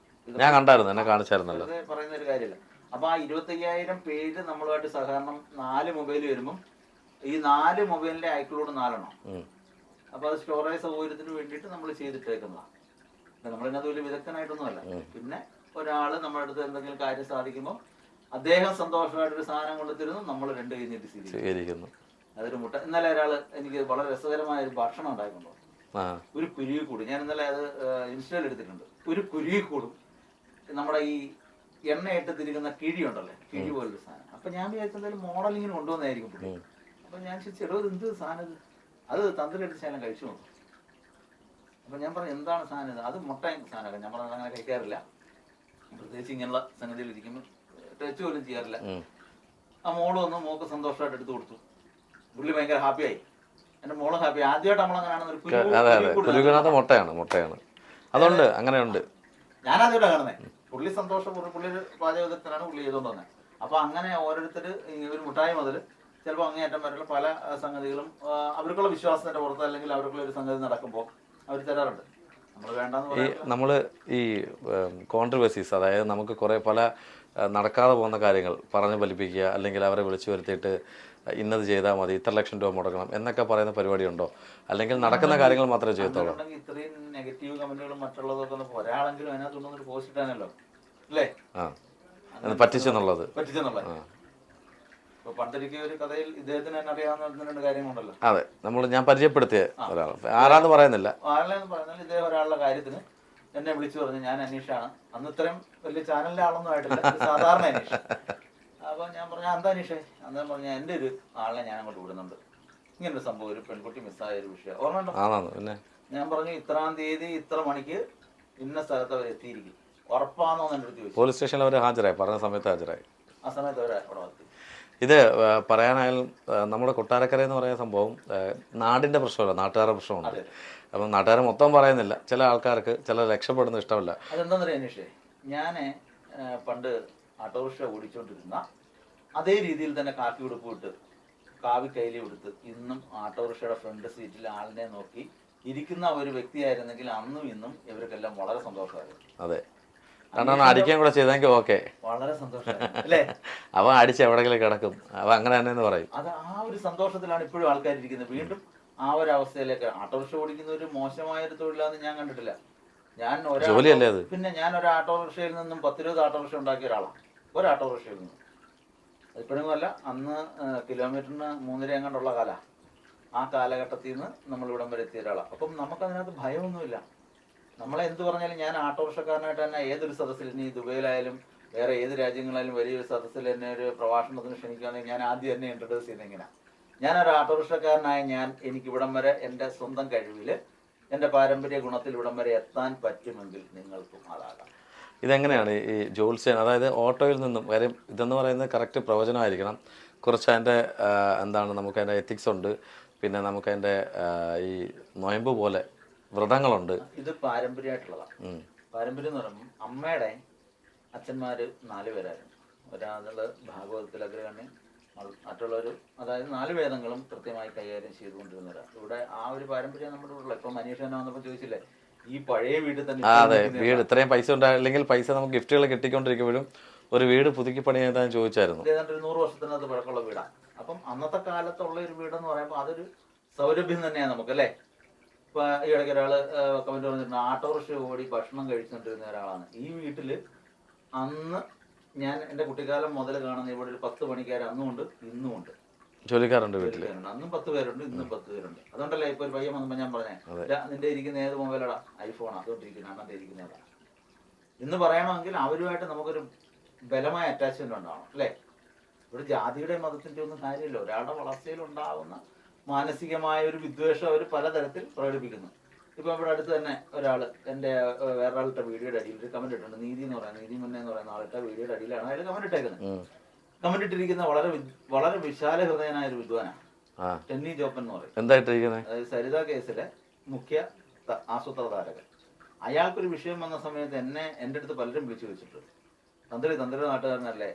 ഞാൻ കണ്ടായിരുന്നു, എന്നെ കാണിച്ചായിരുന്നല്ലോ. പറയുന്ന ഒരു കാര്യമില്ല. അപ്പൊ ആ 25,000 പേര് നമ്മളുമായിട്ട് സഹകരണം 4 മൊബൈൽ വരുമ്പം ഈ 4 മൊബൈലിന്റെ ഐക്ലോഡ് 4 എണ്ണം. അപ്പൊ അത് സ്റ്റോറേജ് സൗകര്യത്തിന് വേണ്ടിയിട്ട് നമ്മൾ ചെയ്തിട്ടേക്കുന്നതാണ്. നമ്മളിതിനകത്ത് വലിയ വിദഗ്ധനായിട്ടൊന്നുമല്ല. പിന്നെ ഒരാള് നമ്മുടെ അടുത്ത് എന്തെങ്കിലും കാര്യം സാധിക്കുമ്പോൾ അദ്ദേഹം സന്തോഷമായിട്ടൊരു സാധനം കൊണ്ടുത്തരുന്നു, നമ്മൾ 2 കൈ നീട്ടി സ്വീകരിക്കുന്നു. അതൊരു മുട്ട. ഇന്നലെ ഒരാള് എനിക്ക് വളരെ രസകരമായ ഒരു ഭക്ഷണം ഉണ്ടായിട്ടുണ്ടോ, ഒരു കുരുവിക്കൂട്. ഞാൻ ഇന്നലെ അത് ഇൻസ്റ്റയിൽ എടുത്തിട്ടുണ്ട്. ഒരു കുരുവിക്കൂടും നമ്മുടെ ഈ എണ്ണയിട്ട് തിരിക്കുന്ന കിഴി ഉണ്ടല്ലേ, കിഴി പോലൊരു സാധനം. അപ്പൊ ഞാൻ വിചാരിച്ച എന്തായാലും മോഡലിങ്ങിന് കൊണ്ടുവന്നായിരിക്കും പുള്ളി. അപ്പൊ ഞാൻ ചെടോ എന്ത് സാധനം ഇത്, അത് തന്ത്രി എടുത്ത് ശാലം കഴിച്ചു നോക്കും. അപ്പൊ ഞാൻ പറഞ്ഞു എന്താണ് സാധനം ഇത്? അത് മുട്ട സാധനമൊക്കെ ഞാൻ പറഞ്ഞത് അങ്ങനെ കഴിക്കാറില്ല, പ്രത്യേകിച്ച് ഇങ്ങനെയുള്ള സംഗതിയിൽ ഇരിക്കുമ്പോൾ ടച്ച് പോലും ചെയ്യാറില്ല. ആ മോള് വന്ന് മോക്ക് സന്തോഷമായിട്ട് എടുത്തു കൊടുത്തു. പുള്ളി ഭയങ്കര ഹാപ്പിയായി, എന്റെ മോള് ഹാപ്പി. ആദ്യമായിട്ട് നമ്മളങ്ങനെയാണെന്നൊരു മുട്ടയാണ് അതുകൊണ്ട് അങ്ങനെയുണ്ട്. ഞാൻ ആദ്യമായിട്ടാണ് കാണുന്നത്. പുള്ളി സന്തോഷം, പുള്ളി ഒരു പാചകത്തിനാണ് പുള്ളി ചെയ്തോണ്ട് വന്നത്. അപ്പൊ അങ്ങനെ ഓരോരുത്തര് ഒരു മുട്ടായി മുതൽ ചിലപ്പോൾ അങ്ങേയറ്റം വരെയുള്ള പല സംഗതികളും അവർക്കുള്ള വിശ്വാസത്തിന്റെ പുറത്ത് അല്ലെങ്കിൽ അവർക്കുള്ള ഒരു സംഗതി നടക്കുമ്പോൾ അവർ തരാറുണ്ട്. നമ്മൾ വേണ്ടെന്ന് നമ്മൾ ഈ കോൺട്രവേഴ്സീസ്, അതായത് നമുക്ക് കുറെ പല നടക്കാതെ പോകുന്ന കാര്യങ്ങൾ പറഞ്ഞ് ഫലിപ്പിക്കുക, അല്ലെങ്കിൽ അവരെ വിളിച്ചു വരുത്തിയിട്ട് ഇന്നത് ചെയ്താൽ മതി, ഇത്ര ലക്ഷം രൂപ മുടക്കണം എന്നൊക്കെ പറയുന്ന പരിപാടി ഉണ്ടോ? അല്ലെങ്കിൽ നടക്കുന്ന കാര്യങ്ങൾ മാത്രമേ ചെയ്യത്തുള്ളൂ? ഇത്രയും നെഗറ്റീവ് കമന്റുകളും മറ്റുള്ളതൊക്കെ ഒരാളെങ്കിലും അതിനകത്തൊന്നും പോസ്റ്റ് ഇട്ടാനല്ലോ അല്ലേ? പറ്റിച്ചെന്നുള്ളത്. അതെ, ഞാൻ പരിചയപ്പെടുത്തിയ ഒരാൾ, ആരാന്ന് പറയുന്നില്ല, ഇദ്ദേഹം ഒരാളുടെ കാര്യത്തിന് എന്നെ വിളിച്ചു പറഞ്ഞു ഞാൻ അനീഷാണ്. അന്ന് ഇത്രയും വലിയ ചാനലിന്റെ ആളൊന്നും ആയിട്ടില്ല, ഒരു സാധാരണ അനീഷ്. അപ്പൊ ഞാൻ പറഞ്ഞു എന്താ അനീഷേ? അന്നേരം പറഞ്ഞ എൻ്റെ ഒരു ആളെ ഞാൻ അങ്ങോട്ട് വിടുന്നുണ്ട്, ഇങ്ങനൊരു സംഭവം, ഒരു പെൺകുട്ടി മിസ്സായ ഒരു വിഷയം ഓർമ്മയുണ്ടോ? പിന്നെ ഞാൻ പറഞ്ഞു ഇത്രാം തീയതി ഇത്ര മണിക്ക് ഇന്ന സ്ഥലത്ത് അവർ എത്തിയിരിക്കും, ഉറപ്പാണോ എന്ന് എൻ്റെ അടുത്ത് ചോദിച്ചു. പോലീസ് സ്റ്റേഷനിൽ അവർ ഹാജരായി, പറഞ്ഞ സമയത്ത് ഹാജരായി. ആ സമയത്ത് അവർ അവിടെ എത്തി. ഇത് പറയാനായാലും നമ്മുടെ കൊട്ടാരക്കര എന്ന് പറയുന്ന സംഭവം നാടിൻ്റെ പ്രശ്നമല്ല, നാട്ടുകാരുടെ പ്രശ്നമുണ്ട്. അപ്പം നാട്ടുകാരെ മൊത്തം പറയുന്നില്ല, ചില ആൾക്കാർക്ക് ചില രക്ഷപ്പെടുന്ന ഇഷ്ടമല്ല. അതെന്താണെന്നറിയാം അനീഷേ, ഞാൻ പണ്ട് ഓട്ടോറിക്ഷ ഓടിച്ചോണ്ടിരുന്ന അതേ രീതിയിൽ തന്നെ കാപ്പി ഉടുപ്പ് ഇട്ട് കാവി കയ്യിൽ എടുത്ത് ഇന്നും ഓട്ടോറിക്ഷയുടെ ഫ്രണ്ട് സീറ്റിൽ ആളിനെ നോക്കി ഇരിക്കുന്ന ഒരു വ്യക്തിയായിരുന്നെങ്കിൽ അന്നും ഇന്നും ഇവർക്കെല്ലാം വളരെ സന്തോഷമായിരുന്നു. അതെ, കാരണം അടിക്കാൻ കൂടെ ചെയ്തെങ്കിൽ ഓക്കെ, വളരെ സന്തോഷമായിരുന്നു അല്ലേ? അവൻ അടിച്ച് എവിടെയെങ്കിലും കിടക്കും, അവൻ അങ്ങനെ തന്നെ പറയും. അത് ആ ഒരു സന്തോഷത്തിലാണ് ഇപ്പോഴും ആൾക്കാർ ഇരിക്കുന്നത്. വീണ്ടും ആ ഒരു അവസ്ഥയിലേക്ക്. ഓട്ടോറിക്ഷ ഓടിക്കുന്ന ഒരു മോശമായ ഒരു തൊഴിലാന്ന് ഞാൻ കണ്ടിട്ടില്ല. ഞാൻ ജോലിയല്ലേ അത്? പിന്നെ ഞാൻ ഒരു ഓട്ടോറിക്ഷയിൽ നിന്നും 10-20 ഓട്ടോറിക്ഷ ഉണ്ടാക്കിയ ഒരാളാണ്. ഒരു ഓട്ടോറിക്ഷയിൽ നിന്നും ഇപ്പോഴൊന്നുമല്ല, അന്ന് കിലോമീറ്ററിന് 3.5 എങ്ങാണ്ടുള്ള കാല. ആ കാലഘട്ടത്തിൽ നിന്ന് നമ്മൾ ഇവിടം വരെ എത്തിയ ഒരാളാണ്. അപ്പം നമുക്കതിനകത്ത് ഭയമൊന്നുമില്ല. നമ്മളെ എന്ത് പറഞ്ഞാലും ഞാൻ ഓട്ടോറിക്ഷക്കാരനായിട്ട് തന്നെ ഏതൊരു സദസ്സിൽ, ഇനി ദുബൈയിലായാലും വേറെ ഏത് രാജ്യങ്ങളായാലും വലിയൊരു സദസ്സിൽ എന്നെ ഒരു പ്രഭാഷണത്തിന് ക്ഷണിക്കുകയാണെങ്കിൽ ഞാൻ ആദ്യം എന്നെ ഇൻട്രൊഡ്യൂസ് ചെയ്യുന്നത് എങ്ങനെയാണ്? ഞാനൊരു ഓട്ടോറിക്ഷക്കാരനായ എനിക്ക് ഇവിടം വരെ എൻ്റെ സ്വന്തം കഴിവിൽ എൻ്റെ പാരമ്പര്യ ഗുണത്തിൽ ഇവിടം വരെ എത്താൻ പറ്റുമെങ്കിൽ നിങ്ങൾക്കും അതാകാം. ഇതെങ്ങനെയാണ് ഈ ജോത്സ്യൻ, അതായത് ഓട്ടോയിൽ നിന്നും കാര്യം ഇതെന്ന് പറയുന്നത് കറക്റ്റ് പ്രവചനമായിരിക്കണം. കുറച്ച് അതിൻ്റെ എന്താണ്, നമുക്കതിൻ്റെ എത്തിക്സ് ഉണ്ട്, പിന്നെ നമുക്കതിൻ്റെ ഈ നൊയമ്പ് പോലെ വ്രതങ്ങളുണ്ട്. ഇത് പാരമ്പര്യമായിട്ടുള്ളതാണ്. പാരമ്പര്യം എന്ന് പറയുമ്പോൾ അമ്മയുടെ അച്ഛന്മാർ 4 പേരായിരുന്നു. ഒരാള് ഭാഗവതത്തിൽ അഗ്രഗണ്യൻ, മറ്റുള്ളവർ അതായത് 4 വേദങ്ങളും കൃത്യമായി കൈകാര്യം ചെയ്തുകൊണ്ടിരുന്നവരാണ്. ഇവിടെ ആ ഒരു പാരമ്പര്യം നമ്മുടെ ഇവിടെ. ഇപ്പൊ മനീഷ് തന്നെ വന്നപ്പോൾ ചോദിച്ചില്ലേ, ഈ പഴയ വീട്ടിൽ തന്നെ. അതെ, വീട് ഇത്രയും പൈസ ഉണ്ടായില്ലെങ്കിൽ പൈസ നമുക്ക് ഗിഫ്റ്റുകൾ കിട്ടിക്കൊണ്ടിരിക്കുമ്പോഴും ഒരു വീട് പുതുക്കി പണിയാൻ ചോദിച്ചായിരുന്നു. ഏതാണ്ട് ഒരു 100 വർഷത്തിനകത്ത് പഴക്കമുള്ള വീടാണ്. അപ്പം അന്നത്തെ കാലത്തുള്ള ഒരു വീടെന്ന് പറയുമ്പോൾ അതൊരു സൗരഭ്യം തന്നെയാണ് നമുക്ക് അല്ലേ. ഇപ്പൊ ഈ ഇടയ്ക്ക് ഒരാള് കമന്റ് പറഞ്ഞിട്ടുണ്ട്, ഓട്ടോറിക്ഷ ഓടി ഭക്ഷണം കഴിച്ചുകൊണ്ടിരുന്ന ഒരാളാണ്. ഈ വീട്ടില് അന്ന് ഞാൻ എൻ്റെ കുട്ടിക്കാലം മുതൽ കാണുന്ന ഇവിടെ ഒരു 10 പണിക്കാർ അന്നും ഉണ്ട്, ഇന്നും ഉണ്ട്. ജോലിക്കാരുണ്ട് വീട്ടിൽ. അന്നും 10 പേരുണ്ട്, ഇന്നും 10 പേരുണ്ട്. അതുകൊണ്ടല്ലേ ഇപ്പൊ ഒരു പയ്യൻ വന്നപ്പോൾ ഞാൻ പറഞ്ഞേ, നിന്റെ ഇരിക്കുന്ന ഏത് മൊബൈലാടാ? ഐഫോണാ. അതുകൊണ്ടിരിക്കുന്ന അണ്ണന്റെ ഇരിക്കുന്നതാ എന്ന് പറയണമെങ്കിൽ അവരുമായിട്ട് നമുക്കൊരു ബലമായ അറ്റാച്ച്മെന്റ് ഉണ്ടാവണം അല്ലേ. ഇവിടെ ജാതിയുടെ മതത്തിന്റെ ഒന്നും കാര്യമില്ല. ഒരാളുടെ വളർച്ചയിൽ ഉണ്ടാകുന്ന മാനസികമായ ഒരു വിദ്വേഷം അവർ പലതരത്തിൽ പ്രകടിപ്പിക്കുന്നു. ഇപ്പൊ ഇവിടെ അടുത്ത് തന്നെ ഒരാൾ എൻ്റെ വേറൊരാളുടെ വീഡിയോയുടെ അടിയിൽ ഒരു കമന്റ് ഇട്ടുണ്ട്. നീതി എന്ന് പറയുന്നത്, നീതി മുന്നേ എന്ന് പറയുന്ന ആളുടെ വീഡിയോയുടെ അടിയിലാണ് അയാൾ കമന്റ് ഇട്ടേക്കുന്നത്. കമന്റ് ഇട്ടിരിക്കുന്ന വളരെ വിശാല ഹൃദയനായ ഒരു വിദ്വാനാണ്, ടെന്നി ജോപ്പൻ എന്ന് പറയും. അതായത് സരിത കേസിലെ മുഖ്യ ആസൂത്രധാരകൻ. അയാൾക്കൊരു വിഷയം വന്ന സമയത്ത് എൻ്റെ അടുത്ത് പലരും വിളിച്ചു വെച്ചിട്ടുണ്ട്, തന്ത്രി നാട്ടുകാരനല്ലേ?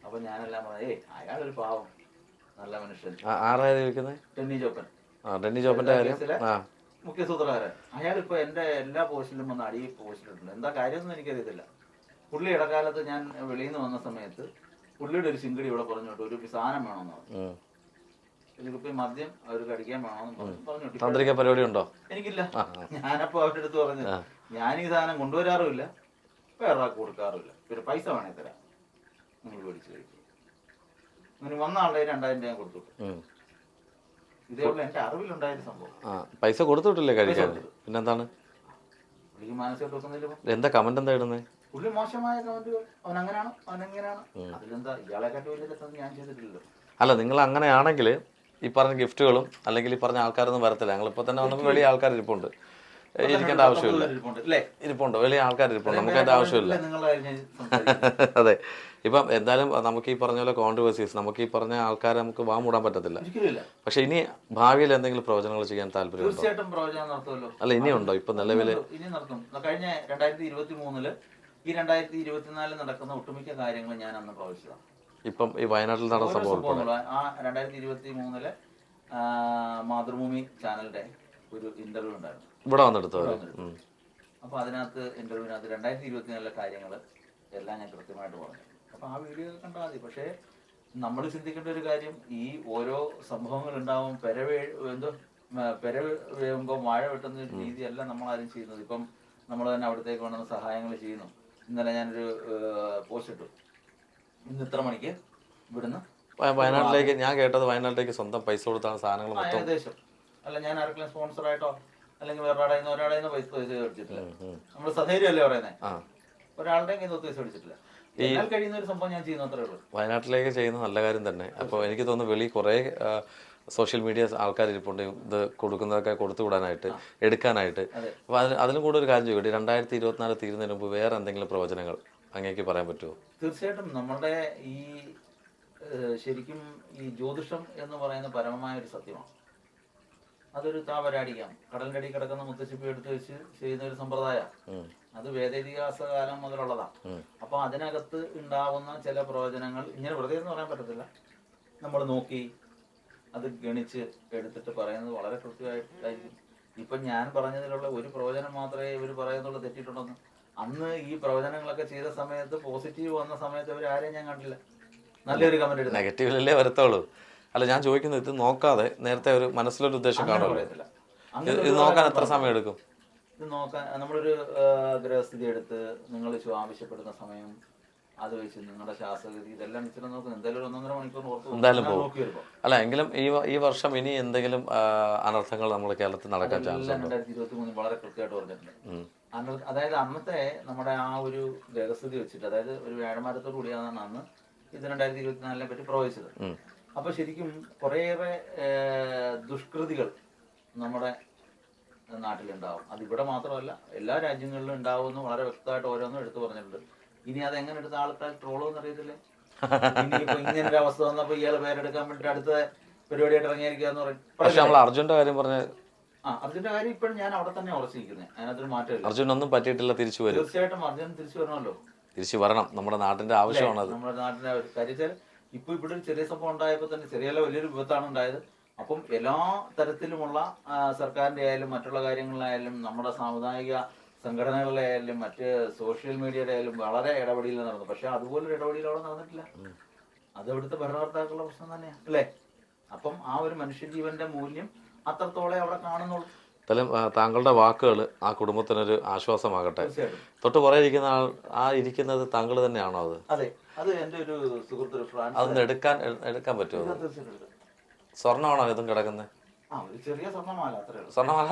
അപ്പൊ ഞാനെല്ലാം പറഞ്ഞേ, അയാളൊരു പാവം നല്ല മനുഷ്യൻ. ടെന്നി ജോപ്പന്റെ കേസിലെ മുഖ്യ സൂത്രധാരൻ. അയാളിപ്പോ എൻ്റെ എല്ലാ പോസ്റ്റിലും വന്ന് അടിയിൽ പോസ്റ്റിലിട്ടുണ്ട്. എന്താ കാര്യമൊന്നും എനിക്കറിയത്തില്ല. പുള്ളി ഇടക്കാലത്ത് ഞാൻ വെളിയിൽ നിന്ന് വന്ന സമയത്ത് പുള്ളിയുടെ ഒരു സിംഗടി ഇവിടെ പറഞ്ഞോട്ട് ഒരു സാധനം വേണമെന്ന് പറഞ്ഞു. ഇതിപ്പോ മദ്യം അവർ കടിക്കാൻ വേണമെന്ന് പറഞ്ഞു. പരിപാടി ഉണ്ടോ? എനിക്കില്ല. ഞാനപ്പോ അവരുടെ അടുത്ത് പറഞ്ഞു, ഞാൻ ഈ സാധനം കൊണ്ടുവരാറുമില്ല, വേറൊരാൾക്ക് കൊടുക്കാറുമില്ല, പിന്നെ പൈസ വേണേ തരാം, നിങ്ങൾ മേടിച്ച് കഴിക്കും. അങ്ങനെ വന്ന ആളുടെ 2000 രൂപ കൊടുത്തു. ഇതേപോലെ എന്റെ അറിവിലുണ്ടായൊരു സംഭവം. പൈസ കൊടുത്തിട്ടില്ലേ കഴിക്കാൻ? പിന്നെന്താണ് പുള്ളിക്ക് മാനസിക കൊടുക്കുന്നില്ല. എന്താ കമന്റ് എന്താ ഇടുന്നത്? പുള്ളി മോശമായ കമന്റുകൾ, അവൻ അങ്ങനെയാണ്, അവൻ എങ്ങനെയാണ്. അതിലെന്താ ഇയാളെക്കാട്ടി വലിയ തെറ്റൊന്നും ഞാൻ ചെയ്തിട്ടില്ലല്ലോ. അല്ല, നിങ്ങൾ അങ്ങനെയാണെങ്കിൽ ഈ പറഞ്ഞ ഗിഫ്റ്റുകളും അല്ലെങ്കിൽ ഈ പറഞ്ഞ ആൾക്കാരൊന്നും വരത്തില്ല. ഞങ്ങളിപ്പോൾ തന്നെ വന്നപ്പോൾ വലിയ ആൾക്കാർ ഇരിപ്പുണ്ട്, ഇരിക്കേണ്ട ആവശ്യമില്ല. ഇരിപ്പുണ്ട്, വലിയ ആൾക്കാർ ഇരിപ്പുണ്ട്, നമുക്ക് അതിൻ്റെ ആവശ്യമില്ല. അതെ, ഇപ്പം എന്തായാലും നമുക്ക് ഈ പറഞ്ഞ പോലെ കോൺട്രവേഴ്സീസ്, നമുക്ക് ഈ പറഞ്ഞ ആൾക്കാരെ നമുക്ക് വാമൂടാൻ പറ്റത്തില്ല. പക്ഷെ ഇനി ഭാവിയിൽ എന്തെങ്കിലും പ്രവചനങ്ങൾ ചെയ്യാൻ താല്പര്യമുണ്ടോ? തീർച്ചയായിട്ടും പ്രവചനം നടത്തുമല്ലോ. അല്ല, ഇനിയുണ്ടോ? ഇപ്പൊ നിലവിൽ ഇനി നടത്തും. കഴിഞ്ഞ 2023 ഈ 2024 നടക്കുന്ന ഒട്ടുമിക്ക കാര്യങ്ങൾ ഞാൻ അന്ന് പ്രവചിച്ചതാണ്. ഇപ്പം ഈ വയനാട്ടിൽ നടന്ന സംഭവം ആ 2023 മാതൃഭൂമി ചാനലിന്റെ ഒരു ഇന്റർവ്യൂ ഉണ്ടായിരുന്നു, ഇവിടെ വന്നെടുത്തോ. അപ്പൊ അതിനകത്ത് ഇന്റർവ്യൂവിനകത്ത് 2024 കാര്യങ്ങൾ എല്ലാം ഞാൻ കൃത്യമായിട്ട് പറഞ്ഞു. അപ്പൊ ആ വീഡിയോ കണ്ടാൽ മതി. പക്ഷേ നമ്മൾ ചിന്തിക്കേണ്ട ഒരു കാര്യം, ഈ ഓരോ സംഭവങ്ങൾ ഉണ്ടാവും, പെര വേകുമ്പോൾ വാഴ വെട്ടുന്ന രീതിയല്ല നമ്മളാരും ചെയ്യുന്നത്. ഇപ്പം നമ്മൾ തന്നെ അവിടത്തേക്ക് കൊണ്ടുവന്ന സഹായങ്ങൾ ചെയ്യുന്നു. ഇന്നലെ ഞാനൊരു പോസ്റ്റ് ഇട്ടു, ഇന്ന് ഇത്ര മണിക്ക് ഇവിടുന്ന് വയനാട്ടിലേക്ക്. ഞാൻ കേട്ടത് വയനാട്ടിലേക്ക് സ്വന്തം പൈസ കൊടുത്താണ് സാധനങ്ങൾ ഏകദേശം. അല്ല, ഞാൻ ആർക്കെങ്കിലും സ്പോൺസർ ആയിട്ടോ അല്ലെങ്കിൽ ഒരാളെ നിന്ന് പൈസ മേടിച്ചിട്ടില്ല. നമ്മൾ സധൈര്യമല്ലേ പറയുന്നത്, ഒരാളുടെ കയ്യിൽ നിന്ന് പൈസ മേടിച്ചിട്ടില്ല. എന്നാൽ കഴിയുന്ന ഒരു സംഭവം ഞാൻ ചെയ്യുന്ന അത്രേ ഉള്ളൂ. വയനാട്ടിലേക്ക് ചെയ്യുന്ന നല്ല കാര്യം തന്നെ. അപ്പോൾ എനിക്ക് തോന്നുന്നു വെളി കുറേ സോഷ്യൽ മീഡിയ ആൾക്കാർ ഇരിപ്പുണ്ട് ഇത് കൊടുക്കുന്നതൊക്കെ കൊടുത്തു വിടാനായിട്ട്, എടുക്കാനായിട്ട്. അപ്പോൾ അതിലും കൂടെ ഒരു കാര്യം ചോദിക്കട്ടെ, 2024 തീരുന്നതിന് മുമ്പ് വേറെ എന്തെങ്കിലും പ്രവചനങ്ങൾ അങ്ങേക്ക് പറയാൻ പറ്റുമോ? തീർച്ചയായിട്ടും നമ്മുടെ ഈ ശരിക്കും ഈ ജ്യോതിഷം എന്ന് പറയുന്ന പരമമായ ഒരു സത്യമാണ്. അതൊരു താവരാടിക്കാം, കടലിൻ്റെ അടി കിടക്കുന്ന മുത്തശ്ശിപ്പി എടുത്ത് വെച്ച് ചെയ്യുന്ന ഒരു സമ്പ്രദായമാണ്. അത് വേദേതിഹാസ കാലം മുതലുള്ളതാണ്. അപ്പൊ അതിനകത്ത് ഉണ്ടാവുന്ന ചില പ്രവചനങ്ങൾ ഇങ്ങനെ വെറുതെ എന്ന് പറയാൻ പറ്റത്തില്ല. നമ്മൾ നോക്കി അത് ഗണിച്ച് എടുത്തിട്ട് പറയുന്നത് വളരെ കൃത്യമായിട്ടായിരിക്കും. ഇപ്പൊ ഞാൻ പറഞ്ഞതിലുള്ള ഒരു പ്രവചനം മാത്രമേ ഇവർ പറയുന്നുള്ളൂ തെറ്റിയിട്ടുണ്ടെന്ന്. അന്ന് ഈ പ്രവചനങ്ങളൊക്കെ ചെയ്ത സമയത്ത് പോസിറ്റീവ് വന്ന സമയത്ത് അവർ ആരെയും ഞാൻ കണ്ടില്ല നല്ലൊരു കമന്റ് എടുത്തു. നെഗറ്റീവിലല്ലേ വരത്തുള്ളൂ. അല്ല, ഞാൻ ചോദിക്കുന്നത് ഇത് നോക്കാതെ നേരത്തെ ഒരു മനസ്സിലൊരു ഉദ്ദേശം കാണുമല്ലോ, ഇത് നോക്കാൻ എത്ര സമയം എടുക്കും? ഇത് നോക്കാൻ നമ്മളൊരു ഗ്രഹസ്ഥിതി എടുത്ത് നിങ്ങൾ ആവശ്യപ്പെടുന്ന സമയം അത് വെച്ച് നിങ്ങളുടെ ശാസ്ത്രഗതി ഇതെല്ലാം വെച്ചിട്ട് നോക്കും. എന്തായാലും 1.5 മണിക്കൂർ എന്തായാലും പോകും. അല്ല, എങ്കിലും ഈ വർഷം ഇനി എന്തെങ്കിലും അനർത്ഥങ്ങൾ നമ്മുടെ കേരളത്തിൽ നടക്കാൻ ചാൻസ് ഉണ്ട്? 2023 വളരെ കൃത്യമായിട്ട് പറഞ്ഞിട്ടുണ്ട്. അതായത് അന്നത്തെ നമ്മുടെ ആ ഒരു ഗ്രഹസ്ഥിതി വെച്ചിട്ട്, അതായത് ഒരു വ്യാഴമാരത്തോടു കൂടിയാണ് അന്ന് ഇത് 2024 പറ്റി പ്രവചിച്ചത്. അപ്പൊ ശരിക്കും കുറേയേറെ ദുഷ്കൃതികൾ നമ്മുടെ നാട്ടിലുണ്ടാവും. അതിവിടെ മാത്രമല്ല, എല്ലാ രാജ്യങ്ങളിലും ഉണ്ടാവുമെന്ന് വളരെ വ്യക്തമായിട്ട് ഓരോന്നും എടുത്തു പറഞ്ഞിട്ടുണ്ട്. ഇനി അത് എങ്ങനെ എടുത്ത ആൾക്കാർ ട്രോളോന്ന് അറിയത്തില്ലേ. ഇനിയിപ്പോ ഇങ്ങനെ ഒരു അവസ്ഥ വന്നപ്പോ ഇയാളെ പേരെടുക്കാൻ വേണ്ടിട്ട് അടുത്ത പരിപാടിയായിട്ട് ഇറങ്ങിയിരിക്കാന്ന് പറയും. അർജുന്റെ കാര്യം പറഞ്ഞ അർജുന്റെ കാര്യം ഇപ്പോഴും ഞാൻ അവിടെ തന്നെ ഉറച്ചിരിക്കുന്നത്, അതിനകത്തൊരു മാറ്റമില്ല. അർജുൻ ഒന്നും പറ്റിയിട്ടില്ല, തിരിച്ചു വരും. തീർച്ചയായിട്ടും അർജുൻ തിരിച്ചു വരണമല്ലോ, തിരിച്ചു വരണം. നമ്മുടെ നാട്ടിന്റെ ആവശ്യമാണ് അത്. നമ്മുടെ നാട്ടിന്റെ കാര്യം ഇപ്പൊ ഇവിടെ ഒരു ചെറിയ സംഭവം ഉണ്ടായപ്പോ തന്നെ ചെറിയല്ല വലിയൊരു വിപത്താണ് ഉണ്ടായത്. അപ്പം എല്ലാ തരത്തിലുമുള്ള സർക്കാരിന്റെ ആയാലും മറ്റുള്ള കാര്യങ്ങളിലായാലും നമ്മുടെ സാമുദായിക സംഘടനകളിലായാലും മറ്റ് സോഷ്യൽ മീഡിയയുടെ ആയാലും വളരെ ഇടപെടൽ നടന്നു. പക്ഷെ അതുപോലൊരു ഇടപെടൽ അവിടെ നടന്നിട്ടില്ല. അത് ഇവിടുത്തെ ഭരണകർത്താക്കളുടെ പ്രശ്നം തന്നെയാണ് അല്ലേ. അപ്പം ആ ഒരു മനുഷ്യജീവന്റെ മൂല്യം അത്രത്തോളം അവിടെ കാണുന്നുള്ളൂ. താങ്കളുടെ വാക്കുകൾ ആ കുടുംബത്തിനൊരു ആശ്വാസമാകട്ടെ. തൊട്ട് കുറേ ഇരിക്കുന്ന ഇരിക്കുന്നത് താങ്കൾ തന്നെയാണോ? അതെ, അത് എന്റെ ഒരു സുഹൃത്ത് ഫ്രാൻസ്. അതൊന്ന് എടുക്കാൻ പറ്റുമോ? സ്വർണ്ണമാണോ ഇതും കിടക്കുന്നത്? ചെറിയ സ്വർണ്ണമാല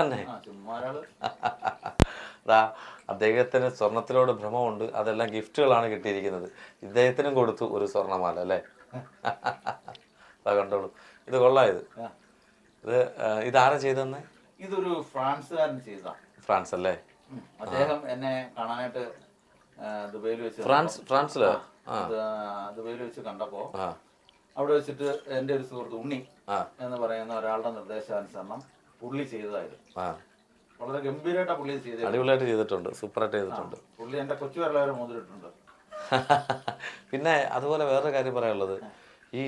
തന്നെ. അദ്ദേഹത്തിന് സ്വർണത്തിനോട് ഭ്രമമുണ്ട്. അതെല്ലാം ഗിഫ്റ്റുകളാണ് കിട്ടിയിരിക്കുന്നത്. ഇദ്ദേഹത്തിനും കൊടുത്തു ഒരു സ്വർണ്ണമാല അല്ലേ. കണ്ടോളൂ, ഇത് കൊള്ളായത്. ഇതാരാ ചെയ്തെന്ന്? ഇതൊരു ഫ്രാൻസുകാരൻ ചെയ്ത. ഫ്രാൻസ് അല്ലേ? അദ്ദേഹം എന്നെ കാണാനായിട്ട് ദുബൈയിൽ വെച്ച് ദുബൈയിൽ വെച്ച് കണ്ടപ്പോ അവിടെ വെച്ചിട്ട് എന്റെ ഒരു സുഹൃത്ത് ഉണ്ണി എന്ന് പറയുന്ന ഒരാളുടെ നിർദ്ദേശാനുസരണം പുള്ളി ചെയ്തതായിരുന്നു. വളരെ ഗംഭീരമായിട്ടാണ് പുള്ളി ചെയ്തത്. അടിപൊളിയായിട്ട് ചെയ്തിട്ടുണ്ട്, സൂപ്പറായിട്ട് ചെയ്തിട്ടുണ്ട്. പുള്ളി എന്റെ കൊച്ചു വരെ മോതിരിട്ടുണ്ട്. പിന്നെ അതുപോലെ വേറൊരു കാര്യം പറയാനുള്ളത്, ഈ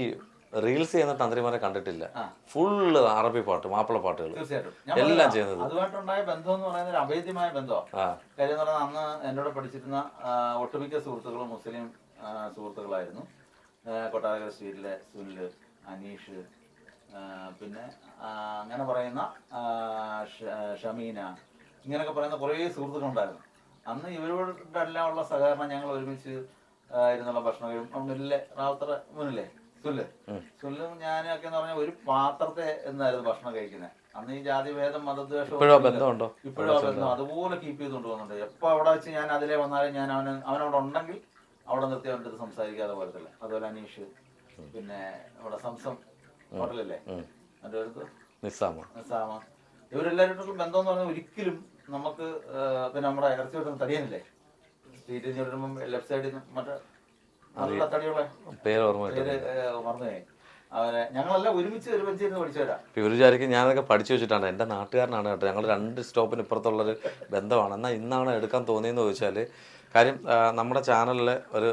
റീൽസ് ചെയ്യുന്ന തന്ത്രിമാരെ കണ്ടിട്ടില്ല. ഫുള്ള് അറബി പാട്ട്, മാപ്പിള പാട്ടുകൾ എല്ലാം ചെയ്യുന്നത്. അതുമായിട്ടുണ്ടായ ബന്ധം എന്ന് പറയുന്നത് ഒരു അഭേദ്യമായ ബന്ധമാണ്. കാര്യം എന്ന് പറഞ്ഞാൽ അന്ന് എന്നോട് പഠിച്ചിരുന്ന ഒട്ടുമിക്ക സുഹൃത്തുക്കളും മുസ്ലിം സുഹൃത്തുക്കളായിരുന്നു. കൊട്ടാരക്കര സ്ട്രീറ്റിലെ സുനിൽ, അനീഷ്, പിന്നെ അങ്ങനെ പറയുന്ന ഷമീന, ഇങ്ങനെയൊക്കെ പറയുന്ന കുറേ സുഹൃത്തുക്കളുണ്ടായിരുന്നു. അന്ന് ഇവരോടെ എല്ലാം ഉള്ള സഹകരണം ഞങ്ങൾ ഒരുമിച്ച് ഇരുന്നുള്ള ഭക്ഷണം മുന്നിലെ റാവുത്തറ മുന്നിലെ സുല്ലും ഞാനൊക്കെ എന്ന് പറഞ്ഞാൽ ഒരു പാത്രത്തെ എന്നായിരുന്നു ഭക്ഷണം കഴിക്കുന്നത്. അന്ന് ഈ ജാതിഭേദം മതദ്വേഷം ഇപ്പോഴും ആ ബന്ധം അതുപോലെ കീപ്പ് ചെയ്തുകൊണ്ട് പോകുന്നുണ്ട്. എപ്പോ അവിടെ വെച്ച് ഞാൻ അതിലെ വന്നാലും ഞാൻ അവനവിടെ ഉണ്ടെങ്കിൽ അവിടെ നിർത്തി അവൻ്റെ അടുത്ത് സംസാരിക്കാതെ പോലത്തില്ല. അതുപോലെ അനീഷ്, പിന്നെ അവിടെ സംസം ഹോട്ടലല്ലേ എൻ്റെ അടുത്ത് നിസാമ, ഇവരെല്ലാവരും ബന്ധം എന്ന് പറഞ്ഞാൽ ഒരിക്കലും നമുക്ക് പിന്നെ നമ്മുടെ ഇറച്ചി വെട്ടുന്ന തടിയനില്ലേ സ്ട്രീറ്റിൽ ചെല്ലുമ്പം ലെഫ്റ്റ് സൈഡിൽ നിന്ന് മറ്റേ നല്ല തടിയുള്ള പേര് മറന്നുപോയി. അവരെ ഞങ്ങളെല്ലാം ഒരുമിച്ച് ഒരു ബെഞ്ചിരുന്ന് പഠിച്ചവരാ. ഇവർ വിചാരിക്കും ഞാനതൊക്കെ പഠിച്ചു വെച്ചിട്ടാണ്. എൻ്റെ നാട്ടുകാരനാണ് കേട്ടോ. ഞങ്ങൾ 2 സ്റ്റോപ്പിന് ഇപ്പുറത്തുള്ളൊരു ബന്ധമാണ്. എന്നാൽ ഇന്നാണ് എടുക്കാൻ തോന്നിയെന്ന് ചോദിച്ചാൽ കാര്യം നമ്മുടെ ചാനലിലെ ഒരു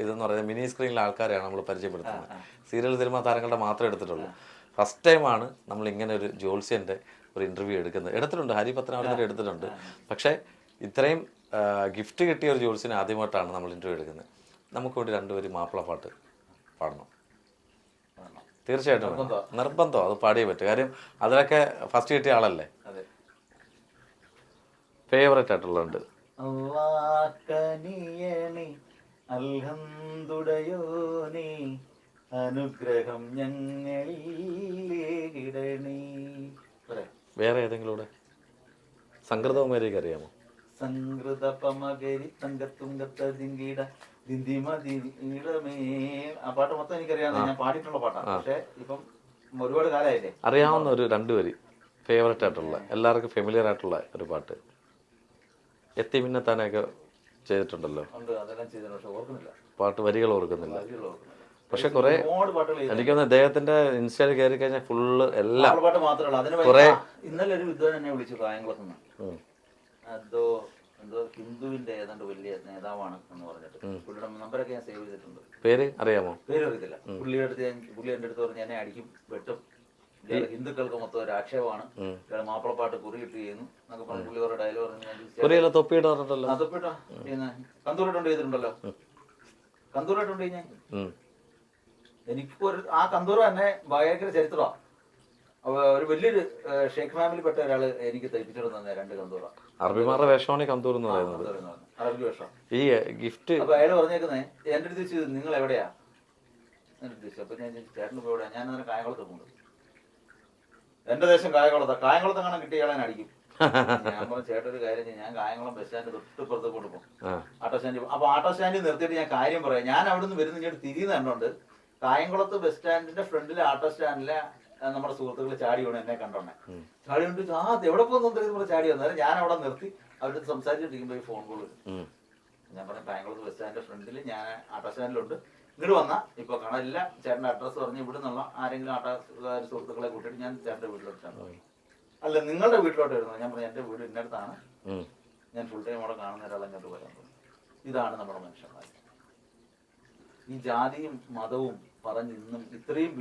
ഇതെന്ന് പറയുന്നത് മിനി സ്ക്രീനിലെ ആൾക്കാരെയാണ് നമ്മൾ പരിചയപ്പെടുത്തുന്നത്. സീരിയൽ സിനിമ താരങ്ങളുടെ മാത്രമേ എടുത്തിട്ടുള്ളൂ. ഫസ്റ്റ് ടൈമാണ് നമ്മൾ ഇങ്ങനെ ഒരു ജോത്സ്യൻ്റെ ഒരു ഇൻ്റർവ്യൂ എടുത്തിട്ടുണ്ട്. ഹരി പത്തനാപുരത്തിൽ എടുത്തിട്ടുണ്ട്. പക്ഷേ ഇത്രയും ഗിഫ്റ്റ് കിട്ടിയ ഒരു ജോത്സ്യനെ ആദ്യമായിട്ടാണ് നമ്മൾ ഇൻ്റർവ്യൂ എടുക്കുന്നത്. നമുക്ക് വേണ്ടി 2 പേര് മാപ്പിള പാട്ട് പാടണം. തീർച്ചയായിട്ടും നിർബന്ധം, അത് പാടിയേ പറ്റും. കാര്യം അതിലൊക്കെ ഫസ്റ്റ് കിട്ടിയ ആളല്ലേ. ഫേവറേറ്റ് ആയിട്ടുള്ളുണ്ട്. അനുഗ്രഹം ഞങ്ങളിൽ വേറെ ഏതെങ്കിലും സംഗൃതകുമാരിക്ക് അറിയാമോ? സംഗൃത പമകരി തങ്കത്തുങ്കത്ത ദിങ്കീട ദിന്തിമേ. ആ പാട്ട് മൊത്തം എനിക്കറിയാവുന്ന, ഞാൻ പാടിയിട്ടുള്ള പാട്ടാണ്. പക്ഷെ ഇപ്പം ഒരുപാട് കാലമായില്ലേ. അറിയാവുന്ന ഒരു 2 വരി ഫേവററ്റ് ആയിട്ടുള്ള, എല്ലാവർക്കും ഫെമിലിയർ ആയിട്ടുള്ള ഒരു പാട്ട്. എത്തി മിന്നത്താനൊക്കെ ചെയ്തിട്ടുണ്ടല്ലോ. ഉണ്ട്, അതെല്ലാം ചെയ്തിട്ടുണ്ട്. പക്ഷെ ഓർക്കുന്നില്ല, പാട്ട് വരികൾ ഓർക്കുന്നില്ല. ഓർക്കുന്നില്ല. പക്ഷെ കുറെ ഒരുപാട് പാട്ടുകൾ എനിക്കൊന്ന് അദ്ദേഹത്തിന്റെ ഇൻസ്റ്റയിൽ കയറി കഴിഞ്ഞാൽ ഫുള്ള് എല്ലാം പാട്ട് മാത്രമല്ല. അതിന് കുറെ ഇന്നലെ ഒരു വിദ്വാൻ എന്നെ വിളിച്ചു കായംകുളത്തുനിന്ന്. എന്തോ ഹിന്ദുവിന്റെ ഏതാണ്ട് വലിയ നേതാവാണ് എന്ന് പറഞ്ഞിട്ട് പുള്ളിയുടെ നമ്പരൊക്കെ ഞാൻ സേവ് ചെയ്തിട്ടുണ്ട്. പേര് അറിയാമോ? പേര് അറിയത്തില്ല. പുള്ളി എന്റെ അടുത്ത് പറഞ്ഞ് എന്നെ അടിക്കും, വെട്ടും, ഹിന്ദുക്കൾക്ക് മൊത്തം ഒരു ആക്ഷേപമാണ്, മാപ്പിളപ്പാട്ട് കുറിയിട്ട് ചെയ്യുന്നു എന്നൊക്കെ പറഞ്ഞ് പുള്ളി കുറെ ഡയലോഗ് പറഞ്ഞു. തൊപ്പിയിട്ട് പറഞ്ഞിട്ടല്ലോ. തൊപ്പിട്ടോ പിന്നെ കന്തൂരായിട്ടുണ്ട് ചെയ്തിട്ടുണ്ടല്ലോ. കന്തൂരായിട്ടുണ്ട് ഞാൻ. എനിക്കിപ്പോ ആ കന്തൂർ തന്നെ ഭയങ്കര ചരിത്രമാണ്. ഒരു വലിയൊരു ഷേഖ് ഫാമിലിപ്പെട്ട ഒരാള് എനിക്ക് തയ്പ്പിച്ചിട്ട് തന്നെ 2 കന്തൂറ. അറബിമാരുടെ വേഷമാണ് ഈ കന്തൂർ എന്ന് പറയുന്നത്. അറബി വേഷം. ഈ ഗിഫ്റ്റ് അപ്പൊ അയാൾ പറഞ്ഞേക്കുന്നേ, എന്റെ അടുത്ത് ചോദിച്ചു നിങ്ങൾ എവിടെയാ എന്റെ ചോദിച്ചു. അപ്പൊ ഞാൻ ചേട്ടന് പോയി എവിടെയാ? ഞാൻ അങ്ങനെ കായംകുളത്ത് പോകുന്നത്. എന്റെ ദേശം കായംകുളത്ത് കാണാൻ കിട്ടിയ ആളെ അടിക്കും. ഞാൻ പറഞ്ഞു ചേട്ടൻ ഒരു കാര്യം, ഞാൻ കായംകുളം ബസ് സ്റ്റാൻഡ് തൊട്ടിപ്പുറത്ത് കൊണ്ടുപോകും, ആട്ടോ സ്റ്റാൻഡിൽ. അപ്പൊ ആട്ടോ സ്റ്റാൻഡിൽ നിർത്തിയിട്ട് ഞാൻ കാര്യം പറയാം. ഞാൻ അവിടുന്ന് വരുന്ന ഇങ്ങോട്ട് തിരിയുന്ന കണ്ടോണ്ട് കായംകുളത്ത് ബസ് സ്റ്റാൻഡിന്റെ ഫ്രണ്ടിലെ ആട്ടോ സ്റ്റാൻഡിലെ നമ്മുടെ സുഹൃത്തുക്കൾ ചാടി വീണ് എന്നെ കണ്ടോണേ. ചാടി കൊണ്ട് എവിടെ പോകുന്നു ചാടി വന്നാലും ഞാൻ അവിടെ നിർത്തി അവരുടെ സംസാരിച്ചിട്ടിരിക്കുമ്പോ ഈ ഫോൺ കോൾ വരും. ഞാൻ പറഞ്ഞ കായംകുളത്ത് ബസ് സ്റ്റാൻഡിന്റെ ഫ്രണ്ടിൽ ഞാൻ ആട്ടോ സ്റ്റാൻഡിലുണ്ട്, ഇങ്ങോട്ട് വന്നാ ഇപ്പൊ കാണാനില്ല. ചേട്ടന്റെ അഡ്രസ്സ് പറഞ്ഞ് ഇവിടെ നിന്നുള്ള ആരെങ്കിലും ആട്ടോക്കാർ സുഹൃത്തുക്കളെ കൂട്ടിയിട്ട് ഞാൻ ചേട്ടന്റെ വീട്ടിലോട്ടാണ്. അല്ല നിങ്ങളുടെ വീട്ടിലോട്ട് വരുന്നത്. ഞാൻ പറഞ്ഞു എന്റെ വീട് ഇന്നടത്താണ്, ഞാൻ ഫുൾ ടൈം അവിടെ കാണുന്ന ഒരാളെ ഇങ്ങോട്ട് വരാൻ തോന്നുന്നു. ഇതാണ് നമ്മുടെ മനുഷ്യന്മാർ. ഈ ജാതിയും മതവും പറഞ്ഞ് ഇന്നും ഇത്രയും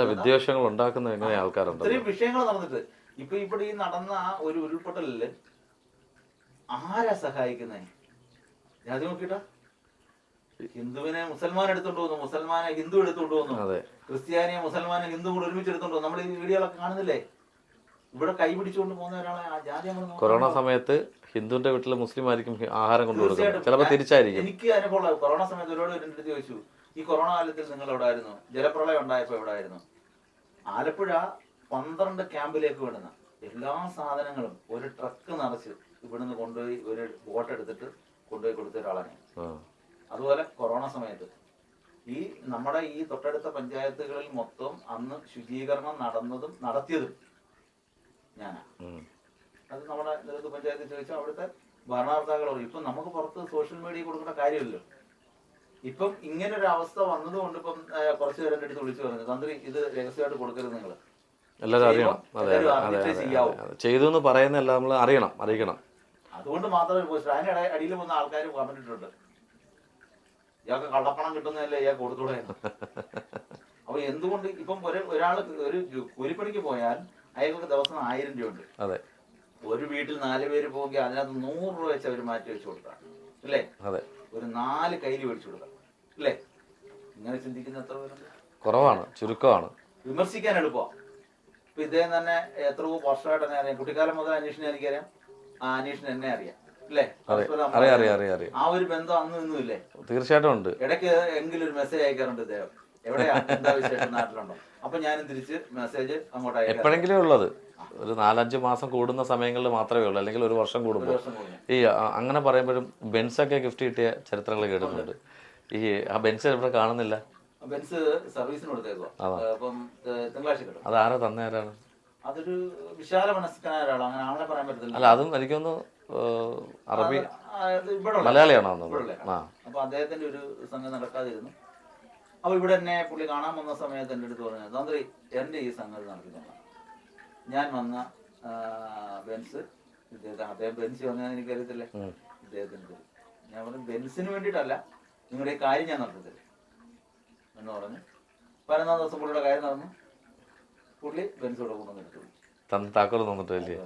വിദ്വേഷങ്ങൾ ഉണ്ടാക്കുന്ന ആൾക്കാരുണ്ട്. ഇത്രയും വിഷയങ്ങൾ നടന്നിട്ട് ഇപ്പൊ ഇവിടെ ഈ നടന്ന ആ ഒരു ഉരുൾപൊട്ടലില് ആരാ സഹായിക്കുന്നേ? ജാതി നോക്കിട്ടാ. ഹിന്ദുവിനെ മുസൽമാൻ എടുത്തോണ്ട് പോകുന്നു, മുസൽമാനെ ഹിന്ദു എടുത്തോണ്ട് പോകുന്നു, ക്രിസ്ത്യാനിയെ മുസൽമാനെ ഹിന്ദു കൂടെ ഒരുമിച്ച് എടുത്തോണ്ട് പോകുന്നു. നമ്മൾ ഈ വീഡിയോകളൊക്കെ കാണുന്നില്ലേ? ഇവിടെ കൈ പിടിച്ചുകൊണ്ട് പോകുന്ന ഒരാളെ ആ ജാതി. കൊറോണ സമയത്ത് ഹിന്ദുവിന്റെ വീട്ടിൽ മുസ്ലിം ആയിരിക്കും ആഹാരം കൊണ്ടുകൊടുക്കുന്നത്, ചിലപ്പോൾ തിരിച്ചായിരിക്കും. എനിക്ക് അനുഭവം കൊറോണ സമയത്ത് ഒരുപാട് എന്റെ അടുത്ത് ചോദിച്ചു, ഈ കൊറോണ കാലത്തിൽ നിങ്ങൾ എവിടെ ആയിരുന്നു? ജലപ്രളയം ഉണ്ടായപ്പോ എവിടെ ആയിരുന്നു? ആലപ്പുഴ 12 ക്യാമ്പിലേക്ക് വിടുന്ന എല്ലാ സാധനങ്ങളും ഒരു ട്രക്ക് നിറച്ച് ഇവിടുന്ന് കൊണ്ടുപോയി ഒരു ബോട്ട് എടുത്തിട്ട് കൊണ്ടുപോയി കൊടുത്ത ഒരാളാണ്. അതുപോലെ കൊറോണ സമയത്ത് ഈ നമ്മുടെ ഈ തൊട്ടടുത്ത പഞ്ചായത്തുകളിൽ മൊത്തം അന്ന് ശുചീകരണം നടത്തിയതും ഞാനാ. അത് നമ്മുടെ നേതൃത്വ പഞ്ചായത്തിൽ ചോദിച്ചാൽ അവിടുത്തെ ഭരണകർത്താക്കൾ പറയും. ഇപ്പം നമുക്ക് പുറത്ത് സോഷ്യൽ മീഡിയ കൊടുക്കേണ്ട കാര്യമില്ലല്ലോ. ഇപ്പം ഇങ്ങനൊരു അവസ്ഥ വന്നതുകൊണ്ട് ഇപ്പം കുറച്ചു പേരെ അടുത്ത് വിളിച്ചു പറഞ്ഞു, തന്ത്രി ഇത് രഹസ്യമായിട്ട് കൊടുക്കരുത്, നിങ്ങൾ എല്ലാവരും അറിയണം. ചെയ്തു എന്ന് പറയുന്നതല്ല, നമ്മൾ അറിയിക്കണം. അതുകൊണ്ട് മാത്രമേ സ്റ്റാൻഡ് അടിയിൽ വന്ന ആൾക്കാർ കമന്റ് ഇട്ടിട്ടുണ്ട്, ഇയാൾക്ക് കള്ളപ്പണം കിട്ടുന്നതല്ലേ ഇയാൾക്ക് കൊടുത്തൂടെ. അപ്പൊ എന്തുകൊണ്ട് ഇപ്പം ഒരാൾ ഒരു കൂലിപ്പണിക്ക് പോയാൽ അയാൾക്ക് ദിവസം 1000 രൂപ ഉണ്ട്. അതെ, ഒരു വീട്ടിൽ 4 പേര് പോകുമെങ്കിൽ അതിനകത്ത് 100 രൂപ വെച്ച് അവർ മാറ്റി വെച്ച് കൊടുക്കാം അല്ലേ? അതെ, ഒരു 4 കയ്യിൽ മേടിച്ചു കൊടുക്കാം അല്ലേ? ഇങ്ങനെ ചിന്തിക്കുന്ന എത്ര പേരുണ്ട്? കുറവാണ്, ചുരുക്കമാണ്. വിമർശിക്കാൻ എളുപ്പമാണ്. ഇപ്പൊ ഇദ്ദേഹം തന്നെ എത്രയോ വർഷമായിട്ട് എന്നെ അറിയാം. കുട്ടിക്കാലം മുതൽ അനീഷിനെ എനിക്കറിയാം, ആ അനീഷിനെ എന്നെ അറിയാം അല്ലേ? ആ ഒരു ബന്ധം അന്നും ഇന്നും ഇല്ലേ? തീർച്ചയായിട്ടും ഉണ്ട്. ഇടയ്ക്ക് എങ്കിലും ഒരു മെസ്സേജ് അയക്കാറുണ്ട് ഇദ്ദേഹം, എവിടെയാ, എന്താ വിശേഷം, നാട്ടിലുണ്ടോ? അപ്പൊ ഞാനും തിരിച്ച് മെസ്സേജ് അങ്ങോട്ട് അയക്കാം. എപ്പോഴെങ്കിലും ഉള്ളത് ഒരു 4-5 മാസം കൂടുന്ന സമയങ്ങളിൽ മാത്രമേ ഉള്ളൂ, അല്ലെങ്കിൽ ഒരു വർഷം കൂടുമ്പോൾ. ഈ അങ്ങനെ പറയുമ്പോഴും ബെൻസൊക്കെ ഗിഫ്റ്റ് കിട്ടിയ ചരിത്രങ്ങൾ കേട്ടിട്ടുണ്ട്. ഈ ആ ബെൻസ് ഇവിടെ കാണുന്നില്ല. ബെൻസ് സർവീസിന് കൊടുത്തേക്കോ. അപ്പം തിങ്കളാഴ്ച കിട്ടും. അത് ആരാ തന്നേരാണ്? അതൊരു വിശാല മനസ്കനായ ഒരാളാണ്, അങ്ങനെ ആളെ പറയാൻ പറ്റത്തില്ല. അല്ല, അതും എനിക്കൊന്ന് അറബി മലയാളിയാണോ? അപ്പൊ അദ്ദേഹത്തിന്റെ ഒരു സംഘം നടക്കാതിരുന്നു. അപ്പൊ ഇവിടെ എന്നെ പുള്ളി കാണാൻ വന്ന സമയത്ത് എന്റെ അടുത്ത് പറഞ്ഞു, തന്ത്രി എന്റെ ഈ സംഗതി നടത്തിക്കൊള്ളാം. ഞാൻ വന്ന ബെൻസ് ഇദ്ദേഹത്തിന്, അദ്ദേഹം ബെൻസ് വന്നാൽ എനിക്കറിയത്തില്ലേ ഇദ്ദേഹത്തിന്. ഞാൻ പറഞ്ഞു ബെൻസിന് വേണ്ടിയിട്ടല്ല, നിങ്ങളുടെ ഈ കാര്യം ഞാൻ നടത്തത്തില്ല എന്ന് പറഞ്ഞു. 11 ദിവസം പുള്ളിയുടെ കാര്യം നടന്നു. പുള്ളി ബെൻസോടെ കൊണ്ടുവന്നെടുത്തു. താക്കോൽ തന്നിട്ടില്ലേ?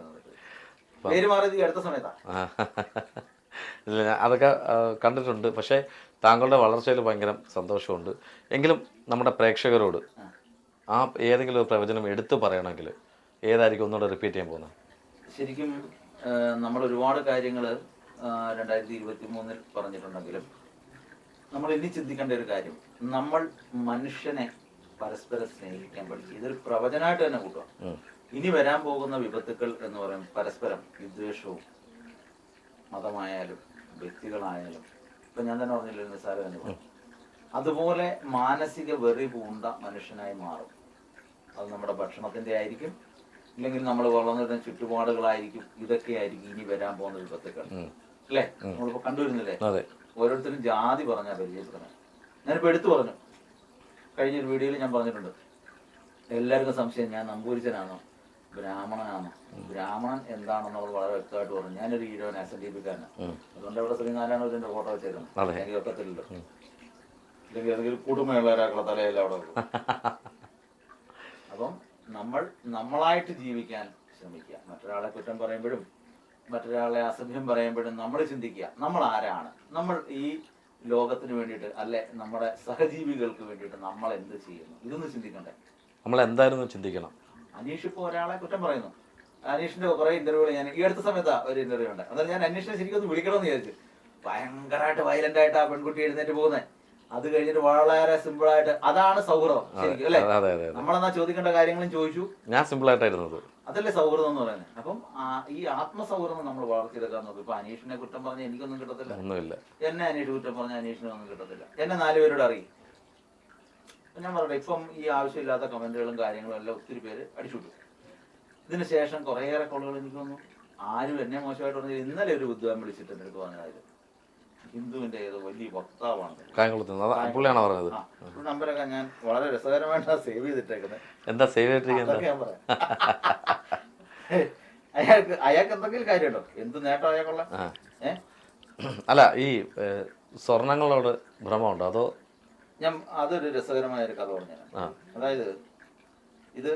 പേര് മാറിയത് ഈ അടുത്ത സമയത്താണ്. ഇല്ല, അതൊക്കെ കണ്ടിട്ടുണ്ട്. പക്ഷേ താങ്കളുടെ വളർച്ചയിൽ ഭയങ്കര സന്തോഷമുണ്ട്. എങ്കിലും നമ്മുടെ പ്രേക്ഷകരോട് ആ ഏതെങ്കിലും ഒരു പ്രവചനം എടുത്തു പറയണമെങ്കിൽ ഏതായിരിക്കും ഒന്നുകൂടെ റിപ്പീറ്റ് ചെയ്യാൻ പോകുന്നത്? ശരിക്കും നമ്മൾ ഒരുപാട് കാര്യങ്ങൾ 2023 പറഞ്ഞിട്ടുണ്ടെങ്കിലും നമ്മൾ ഇനി ചിന്തിക്കേണ്ട ഒരു കാര്യം, നമ്മൾ മനുഷ്യനെ പരസ്പരം സ്നേഹിക്കാൻ പഠിച്ചു. ഇതൊരു പ്രവചനമായിട്ട് തന്നെ കൂട്ടുക. ഇനി വരാൻ പോകുന്ന വിപത്തുക്കൾ എന്ന് പറയുന്നത് പരസ്പരം വിദ്വേഷവും, മതമായാലും വ്യക്തികളായാലും, ഇപ്പൊ ഞാൻ തന്നെ പറഞ്ഞില്ല നിസ്സാരം അനുഭവം, അതുപോലെ മാനസിക വെറി പൂണ്ട മനുഷ്യനായി മാറും. അത് നമ്മുടെ ഭക്ഷണത്തിന്റെ ആയിരിക്കും, ഇല്ലെങ്കിൽ നമ്മൾ വളർന്നിരുന്ന ചുറ്റുപാടുകളായിരിക്കും. ഇതൊക്കെ ആയിരിക്കും ഇനി വരാൻ പോകുന്ന വിപത്തുക്കൾ അല്ലേ? നമ്മളിപ്പോ കണ്ടുവരുന്നില്ലേ? ഓരോരുത്തരും ജാതി പറഞ്ഞാൽ പരിചയപ്പെടുന്നത്. ഞാനിപ്പോ എടുത്തു പറഞ്ഞു, കഴിഞ്ഞൊരു വീഡിയോയിൽ ഞാൻ പറഞ്ഞിട്ടുണ്ട്, എല്ലാവർക്കും സംശയം ഞാൻ നമ്പൂരിച്ചനാണോ ബ്രാഹ്മണനാണോ. ബ്രാഹ്മണൻ എന്താണെന്നുള്ളത് വളരെ വ്യക്തമായിട്ട് പറഞ്ഞു. ഞാനൊരു ഹീരോൻ SNDP-കാരനാണ്. അതുകൊണ്ട് അവിടെ ശ്രീനാരായണന്റെ ഫോട്ടോ വെച്ചേക്കുന്നത് എനിക്ക് വെക്കത്തില്ലല്ലോ. ഇല്ലെങ്കിൽ ഏതെങ്കിലും കുടുംബമുള്ളവരാക്കുള്ള തലയെല്ലാം അവിടെ വെക്കും. അപ്പം നമ്മൾ നമ്മളായിട്ട് ജീവിക്കാൻ ശ്രമിക്കുക. മറ്റൊരാളെ കുറ്റം പറയുമ്പോഴും മറ്റൊരാളെ അസഭ്യം പറയുമ്പോഴും നമ്മൾ ചിന്തിക്കുക, നമ്മൾ ആരാണ്, നമ്മൾ ഈ ലോകത്തിന് വേണ്ടിയിട്ട് അല്ലെ നമ്മുടെ സഹജീവികൾക്ക് വേണ്ടിയിട്ട് നമ്മൾ എന്ത് ചെയ്യുന്നു, ഇതൊന്ന് ചിന്തിക്കണ്ടേ? നമ്മൾ എന്തായിരുന്നു ചിന്തിക്കണം. അനീഷ് ഇപ്പോൾ ഒരാളെ കുറ്റം പറയുന്നു. അനീഷിന്റെ കുറെ ഇന്റർവ്യൂകൾ ഞാൻ ഈ അടുത്ത സമയത്താ ഒരു ഇന്റർവ്യൂ ഉണ്ട്. അന്നേരം ഞാൻ അനീഷിനെ ശരിക്കും ഒന്ന് വിളിക്കണമെന്ന് വിചാരിച്ചു. ഭയങ്കരമായിട്ട് വയലന്റ് ആയിട്ട് ആ പെൺകുട്ടി എഴുന്നേറ്റ് പോകുന്നത്. അത് കഴിഞ്ഞിട്ട് വളരെ സിമ്പിൾ ആയിട്ട്, അതാണ് സൗഹൃദം ശരിക്കും അല്ലെ? നമ്മളെന്നാ ചോദിക്കേണ്ട കാര്യങ്ങളും ചോദിച്ചു. ഞാൻ സിമ്പിൾ ആയിട്ടായിരുന്നത്. അതല്ലേ സൗഹൃദം എന്ന് പറയുന്നത്. അപ്പം ഈ ആത്മസൗഹൃദം നമ്മൾ വളർത്തിയെടുക്കാൻ നോക്കും. ഇപ്പൊ അനീഷിനെ കുറ്റം പറഞ്ഞാൽ എനിക്കൊന്നും കിട്ടത്തില്ല, ഒന്നുമില്ല. എന്നെ അനീഷ് കുറ്റം പറഞ്ഞാൽ അനീഷിനെ ഒന്നും കിട്ടത്തില്ല. എന്നെ 4 പേരോട് അറിയും. ഞാൻ പറയട്ടെ, ഇപ്പം ഈ ആവശ്യമില്ലാത്ത കമന്റുകളും കാര്യങ്ങളും എല്ലാം ഒത്തിരി പേര് അടിച്ചുവിട്ടു. ഇതിന് ശേഷം കുറേയേറെ കോളുകൾ എനിക്ക് തോന്നുന്നു ആരും എന്നെ മോശമായിട്ട് പറഞ്ഞാൽ ഇന്നലെ ഒരു വിദ്വാൻ വിളിച്ചിട്ട് എൻ്റെ അടുത്ത് പറഞ്ഞതായത് ഹിന്ദുവിന്റെ ഏതോ വലിയ വക്താവാണ് പുള്ളിയാണോ പറഞ്ഞത്. നമ്പരൊക്കെ ഞാൻ വളരെ രസകരമായിട്ടാണ് സേവ് ചെയ്തിട്ടേക്കുന്നത്. എന്താ സേവ് ചെയ്തിരിക്കുന്നത്? അതൊക്കെ ഞാൻ പറയാം. അയാൾക്ക് എന്തെങ്കിലും കാര്യമുണ്ടോ? എന്ത് നേട്ടം അയാൾക്കുള്ള? അല്ല, ഈ സ്വർണങ്ങളോട് ഭ്രമമുണ്ടോ അതോ? ഞാൻ അതൊരു രസകരമായ ഒരു കഥ പറഞ്ഞാണ്. അതായത് ഇത്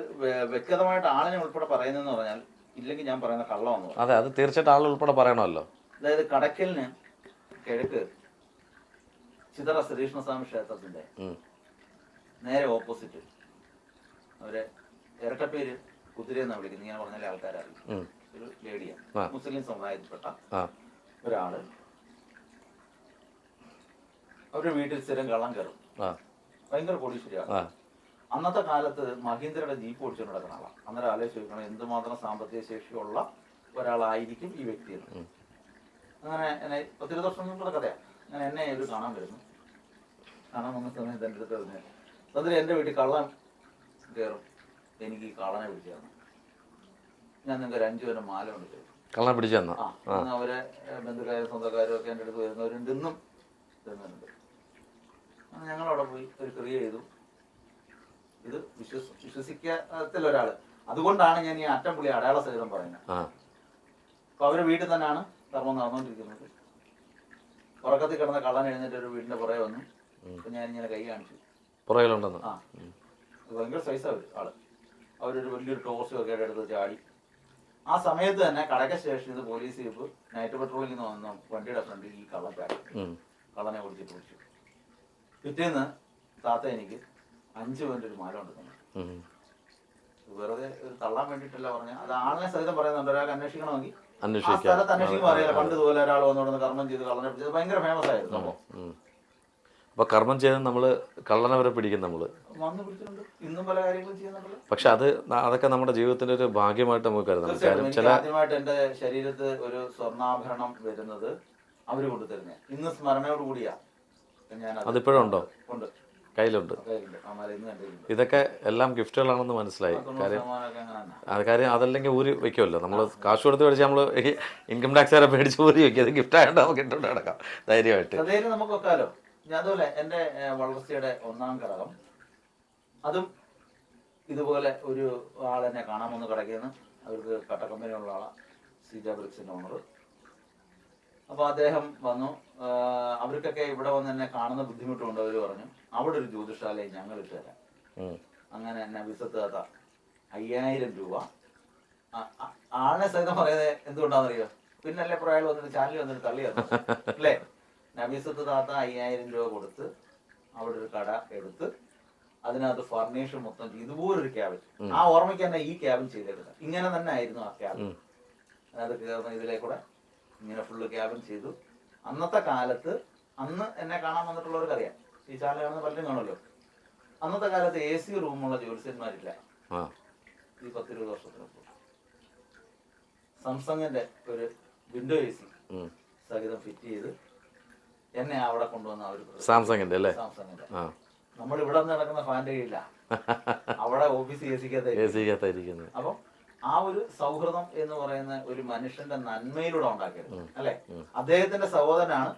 വ്യക്തമായിട്ട് ആളിനെ ഉൾപ്പെടെ പറയുന്നതെന്ന് പറഞ്ഞാൽ ഇല്ലെങ്കിൽ ഞാൻ പറയുന്ന കള്ളമെന്ന് പറഞ്ഞു. അതെ, അത് തീർച്ചയായിട്ടും ആൾ ഉൾപ്പെടെ പറയണമല്ലോ. അതായത് കടക്കലിന് കിഴക്ക് ചിതറ ശ്രീകൃഷ്ണസ്വാമി ക്ഷേത്രത്തിന്റെ നേരെ ഓപ്പോസിറ്റ് അവരെ ഇരട്ടപ്പേര് കുതിരയെന്നാണ് വിളിക്കുന്നത്. ഞാൻ പറഞ്ഞാൽ ആൾക്കാരറിയും. ഒരു ലേഡിയാണ്, മുസ്ലിം സമുദായത്തിൽപ്പെട്ട ഒരാള്. അവരുടെ വീട്ടിൽ സ്ഥിരം കള്ളം കയറും. ഭയങ്കര കോടീശ്വരിയാണ്. അന്നത്തെ കാലത്ത് മഹീന്ദ്രയുടെ ജീപ്പ് ഓടിച്ചുകൊണ്ട് നടക്കുന്ന ആളാണ്. അന്നേരം ആലോചിച്ച് ചോദിക്കണം എന്തുമാത്രം സാമ്പത്തിക ശേഷിയുള്ള ഒരാളായിരിക്കും ഈ വ്യക്തി. അങ്ങനെ എന്നെ 10 വർഷം മുമ്പുള്ള കഥയാണ്. അങ്ങനെ എന്നെ ഒരു കാണാൻ വരുന്നു. കാണാൻ വന്ന സമയത്ത് എൻ്റെ അടുത്ത് പറഞ്ഞു, അതിൽ എൻ്റെ വീട്ടിൽ കള്ളൻ കയറും, എനിക്ക് ഈ കള്ളനെ പിടിച്ചു തരണം, ഞാൻ നിങ്ങൾക്ക് ഒരു 5 വരെ മാല കൊണ്ട് തരും. കള്ളനെ പിടിച്ചു തന്നു. അവരെ ബന്ധുക്കാരും സ്വന്തക്കാരും ഒക്കെ എൻ്റെ അടുത്ത് വരുന്നവരുണ്ട്, ഇന്നും തരുന്നുണ്ട്. ഞങ്ങളവിടെ പോയി ഒരു ക്രിയ ചെയ്തു. ഇത് വിശ്വസിക്കത്തില്ല ഒരാള്. അതുകൊണ്ടാണ് ഞാൻ ഈ അറ്റംപുള്ളി അടയാള സഹിതം പറയുന്നത്. അപ്പൊ അവര് വീട്ടിൽ തന്നെയാണ് കർമ്മം നടന്നുകൊണ്ടിരിക്കുന്നത്. ഉറക്കത്തിൽ കിടന്ന കള്ളൻ എഴുന്നേറ്റ് ഒരു വീടിന്റെ പുറകെ വന്നു. അപ്പൊ ഞാൻ ഇങ്ങനെ കൈ കാണിച്ചു, പുറകിലുണ്ടെന്ന്. ഭയങ്കര സൈസ് ആള്. അവരൊരു വലിയൊരു ടോർച്ച് ഒക്കെ എടുത്ത് ചാടി. ആ സമയത്ത് തന്നെ കടക്ക സ്റ്റേഷനിൽ നിന്ന് പോലീസ് ജീപ്പ് നൈറ്റ് പെട്രോളിംഗ് വന്ന വണ്ടിയുടെ ഫ്രണ്ടിൽ ഈ കള്ളൻ ചാടി. കള്ളനെ ഓടിച്ചിട്ട് പിടിച്ചു. പിറ്റേന്ന് താത്ത എനിക്ക് 5 പവന്റെ ഒരു മാല കൊണ്ട് തന്നെ. വെറുതെ ഒരു തള്ളാൻ വേണ്ടിയിട്ടല്ല പറഞ്ഞ, അത് ആളിനെ സഹിതം പറയുന്നുണ്ട്. ഒരാൾക്ക് അന്വേഷിക്കണമെങ്കിൽ ആ സ്ഥലത്ത് അന്വേഷിക്കുമ്പോൾ അറിയാലോ. പണ്ട് ഇതുപോലെ ഒരാൾ വന്നോടുന്ന് കർമ്മം ചെയ്ത് കള്ളനെ പിടിച്ചത് ഭയങ്കര ഫേമസ് ആയിരുന്നു സംഭവം. അപ്പൊ കർമ്മം ചെയ്ത് നമ്മള് കള്ളനെ വരെ പിടിക്കും. നമ്മള് വന്ന് പിടിച്ചിട്ടുണ്ട്, ഇന്നും പല കാര്യങ്ങളും ചെയ്യുന്നുണ്ടല്ലോ. പക്ഷെ അതൊക്കെ നമ്മുടെ ജീവിതത്തിന്റെ ഒരു ഭാഗ്യമായിട്ട് നമുക്ക് കരുതാം. ആദ്യമായിട്ട് എന്റെ ശരീരത്ത് ഒരു സ്വർണ്ണാഭരണം വരുന്നത് അവര് കൊണ്ടുതരുന്നേ. ഇന്ന് സ്മരണയോട് കൂടിയാ. അതിപ്പോഴും ഉണ്ടോ? ഉണ്ട്, കയ്യിലുണ്ട്. ഇതൊക്കെ എല്ലാം ഗിഫ്റ്റുകളാണെന്ന് മനസ്സിലായി. കാര്യം അതല്ലെങ്കിൽ ഊരി വെക്കുമല്ലോ. നമ്മൾ കാശ് കൊടുത്ത് മേടിച്ചാൽ നമ്മൾ ഇൻകം ടാക്സ് വരെ മേടിച്ച് ഊരി വെക്കും. അത് ഗിഫ്റ്റ് ആയിട്ട് നമുക്ക് ഇട്ടുകൊണ്ട് കിടക്കാം ധൈര്യമായിട്ട്. നമുക്ക് വെക്കാലോ. ഞാൻ അതുപോലെ എൻ്റെ വളർച്ചയുടെ 1ാം ഘടകം, അതും ഇതുപോലെ ഒരു ആളെന്നെ കാണാൻ വന്ന് കിടക്കുന്നു. അവർക്ക് കട്ട കമ്പനിയുള്ള ആളാണ്, സീജ ബ്രിക്സിന്റെ ഓണർ. അപ്പോൾ അദ്ദേഹം വന്നു. അവർക്കൊക്കെ ഇവിടെ വന്ന് എന്നെ കാണുന്ന ബുദ്ധിമുട്ടുണ്ട്. അവർ പറഞ്ഞു അവിടെ ഒരു ജ്യോതിഷാലയം ഞങ്ങൾ ഇട്ട് തരാം. അങ്ങനെ എന്നെ വിസത്ത് താത്ത 5000 രൂപ ആളിനെ സഹിതം പറയുന്നത് എന്തുകൊണ്ടാണെന്നറിയോ? പിന്നല്ലേ പ്രായം വന്നിട്ട് ചാനലിൽ വന്നിട്ട് തള്ളിയാണ് അല്ലേ? നബീസത്ത് താത്ത 5000 രൂപ കൊടുത്ത് അവിടെ ഒരു കട എടുത്ത് അതിനകത്ത് ഫർണിച്ചർ മൊത്തം ഇതുപോലൊരു ക്യാബിൻ. ആ ഓർമ്മയ്ക്ക് തന്നെ ഈ ക്യാബിൻ ചെയ്തേക്കുന്നത് ഇങ്ങനെ തന്നെ ആയിരുന്നു. ആ ക്യാബിൻ അതിനകത്ത് കയറുന്ന ഇതിലേക്കൂടെ ഇങ്ങനെ ഫുള്ള് ക്യാബിൻ ചെയ്തു. അന്നത്തെ കാലത്ത്, അന്ന് എന്നെ കാണാൻ വന്നിട്ടുള്ളവർക്കറിയാം, ഈ ചാനൽ കാണുന്ന പലരും കാണുമല്ലോ, അന്നത്തെ കാലത്ത് AC റൂമുള്ള ജ്യോത്സ്യന്മാരില്ല. ഈ 10-20 വർഷത്തിന് മുമ്പ് സംസങ്ങിന്റെ ഒരു വിൻഡോ എ സി സഹിതം ഫിറ്റ് ചെയ്ത് എന്നെ അവിടെ കൊണ്ടുവന്ന അവർ സാംസങ്ങിന്റെ അല്ലേ? സാംസങ്ങിന്റെ. നമ്മൾ ഇവിടെ നിന്ന് നടക്കുന്ന ഫാൻ്റെ കീഴില്ല, അവിടെ ഓഫീസ് എ സിക്കകത്തായിരിക്കുന്നത്. അപ്പം ആ ഒരു സൗഹൃദം എന്ന് പറയുന്ന ഒരു മനുഷ്യന്റെ നന്മയിലൂടെ ഉണ്ടാക്കിയത് അല്ലെ. അദ്ദേഹത്തിന്റെ സഹോദരനാണ്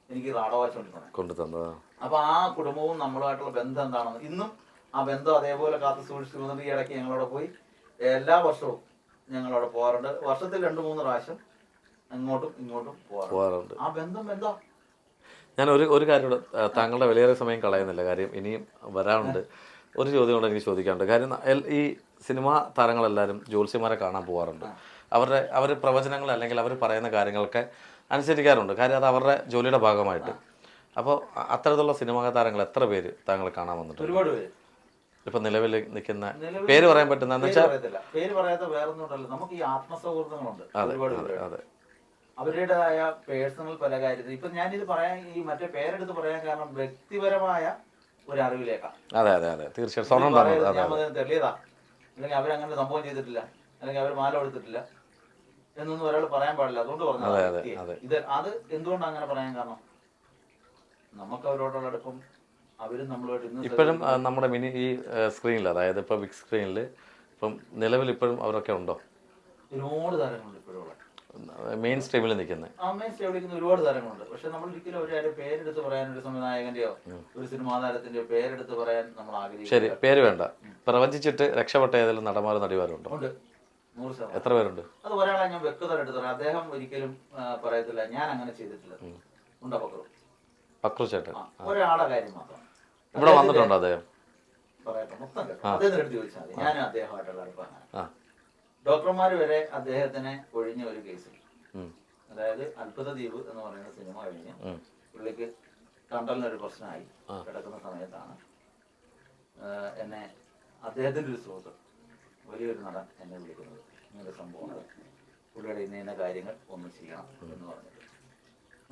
എനിക്ക് റാഡോ വാച്ച് കൊണ്ടുതന്നത്. അപ്പൊ ആ കുടുംബവും നമ്മളുമായിട്ടുള്ള ബന്ധം എന്താണെന്ന് ഇന്നും ആ ബന്ധം അതേപോലെ കാത്തു സൂക്ഷിച്ചു. ഈ ഇടയ്ക്ക് ഞങ്ങളവിടെ പോയി എല്ലാ വർഷവും ഞങ്ങളവിടെ പോകാറുണ്ട്. വർഷത്തിൽ 2-3 പ്രാവശ്യം അങ്ങോട്ടും ഇങ്ങോട്ടും പോകാറുണ്ട്. ആ ബന്ധം എന്താ. ഞാൻ ഒരു കാര്യം കൂടെ, താങ്കളുടെ വിലയേറെ സമയം കളയുന്നില്ല, കാര്യം ഇനിയും വരാനുണ്ട്. ഒരു ചോദ്യം കൂടെ എനിക്ക് ചോദിക്കാനുണ്ട്. കാര്യം ഈ സിനിമാ താരങ്ങളെല്ലാവരും ജ്യോത്സ്യന്മാരെ കാണാൻ പോകാറുണ്ട്. അവർ പ്രവചനങ്ങൾ അല്ലെങ്കിൽ അവർ പറയുന്ന കാര്യങ്ങളൊക്കെ അനുസരിക്കാറുണ്ട്, കാര്യം അത് അവരുടെ ജോലിയുടെ ഭാഗമായിട്ട്. അപ്പോൾ അത്തരത്തിലുള്ള സിനിമാ താരങ്ങൾ എത്ര പേര് താങ്കൾ കാണാൻ വന്നിട്ടുണ്ട്? ഒരുപാട് പേര്. ഇപ്പൊ നിലവിൽ നിൽക്കുന്ന പേര് പറയാൻ പറ്റുന്ന പേര് പറയാത്ത വേറൊന്നുണ്ടല്ലോ. നമുക്ക് ഈ ആത്മസൗഹൃദങ്ങളുണ്ട് ഒരുപാട് പേര്. അവരുടേതായ പേഴ്സണൽ പല കാര്യത്തിൽ ഇപ്പൊ ഞാനിത് പറയാൻ ഈ മറ്റേ പേരെടുത്ത് പറയാൻ കാരണം വ്യക്തിപരമായ ഒരു അറിവിലേക്കാണ്. അതെ അതെ അതെ തീർച്ചയായിട്ടും. തെളിയതാ അല്ലെങ്കിൽ അവരങ്ങനെ സംഭവം ചെയ്തിട്ടില്ല അല്ലെങ്കിൽ അവർ മാല കൊടുത്തിട്ടില്ല എന്നൊന്നും ഒരാൾ പറയാൻ പാടില്ല. അതുകൊണ്ട് പറഞ്ഞു ഇത് അത് എന്തുകൊണ്ടാണ് അങ്ങനെ പറയാൻ കാരണം നമുക്ക് അവരോടുള്ള അടുപ്പം അവരും നമ്മളുമായിട്ട് ഇപ്പോഴും നമ്മുടെ ഈ സ്ക്രീനിൽ, അതായത് ഇപ്പൊ ബിഗ് സ്ക്രീനിൽ ഇപ്പം നിലവിൽ ഇപ്പോഴും അവരൊക്കെ ഉണ്ടോ? ഒരുപാട് താരങ്ങളുണ്ട് ഇപ്പോഴും മെയിൻ സ്ട്രീമിൽ നിൽക്കുന്നത്. മെയിൻ സ്ട്രീമിൽ നിൽക്കുന്ന ഒരുപാട് താരങ്ങളുണ്ട്. പക്ഷെ നമ്മൾ ഒരിക്കലും ഒരു പേരെടുത്ത് പറയാൻ ഒരു സംവിധായകന്റെയോ ഒരു സിനിമാ താരത്തിന്റെയോ പേരെടുത്ത് പറയാൻ നമ്മൾ ആഗ്രഹിക്കും. ശരി, പേര് വേണ്ട. പ്രവചിച്ചിട്ട് രക്ഷപ്പെട്ട ഏതെങ്കിലും നടന്മാരും നടിമാരുണ്ടോ? ഉണ്ട്, 100%. എത്ര പേരുണ്ട്? അത് ഒരാളെ ഞാൻ വ്യക്തത എടുത്ത് പറയാം. അദ്ദേഹം ഒരിക്കലും പറയത്തില്ല ഞാൻ അങ്ങനെ ചെയ്തിട്ടില്ല. ഉണ്ടോ പക്രു ചേട്ടൻ? ഒരാളെ കാര്യം മാത്രം. ഇവിടെ വന്നിട്ടുണ്ടോ അദ്ദേഹം? പറയട്ടെ, മൊത്തം അദ്ദേഹത്തിന് എടുത്ത് ചോദിച്ചാൽ മതി. ഞാനും അദ്ദേഹമായിട്ടുള്ള അടുപ്പാണ്. ഡോക്ടർമാർ വരെ അദ്ദേഹത്തിനെ ഒഴിഞ്ഞ ഒരു കേസിൽ, അതായത് അത്ഭുത ദ്വീപ് എന്ന് പറയുന്ന സിനിമ കഴിഞ്ഞ് പുള്ളിക്ക് കണ്ടലിനൊരു പ്രശ്നമായി കിടക്കുന്ന സമയത്താണ് എന്നെ അദ്ദേഹത്തിന്റെ ഒരു സുഹൃത്ത്, വലിയൊരു നടൻ എന്നെ വിളിക്കുന്നത്. ഇങ്ങനൊരു സംഭവങ്ങൾ പുള്ളിയുടെ ഇന്ന കാര്യങ്ങൾ ഒന്ന് ചെയ്യണം എന്ന് പറഞ്ഞിട്ട്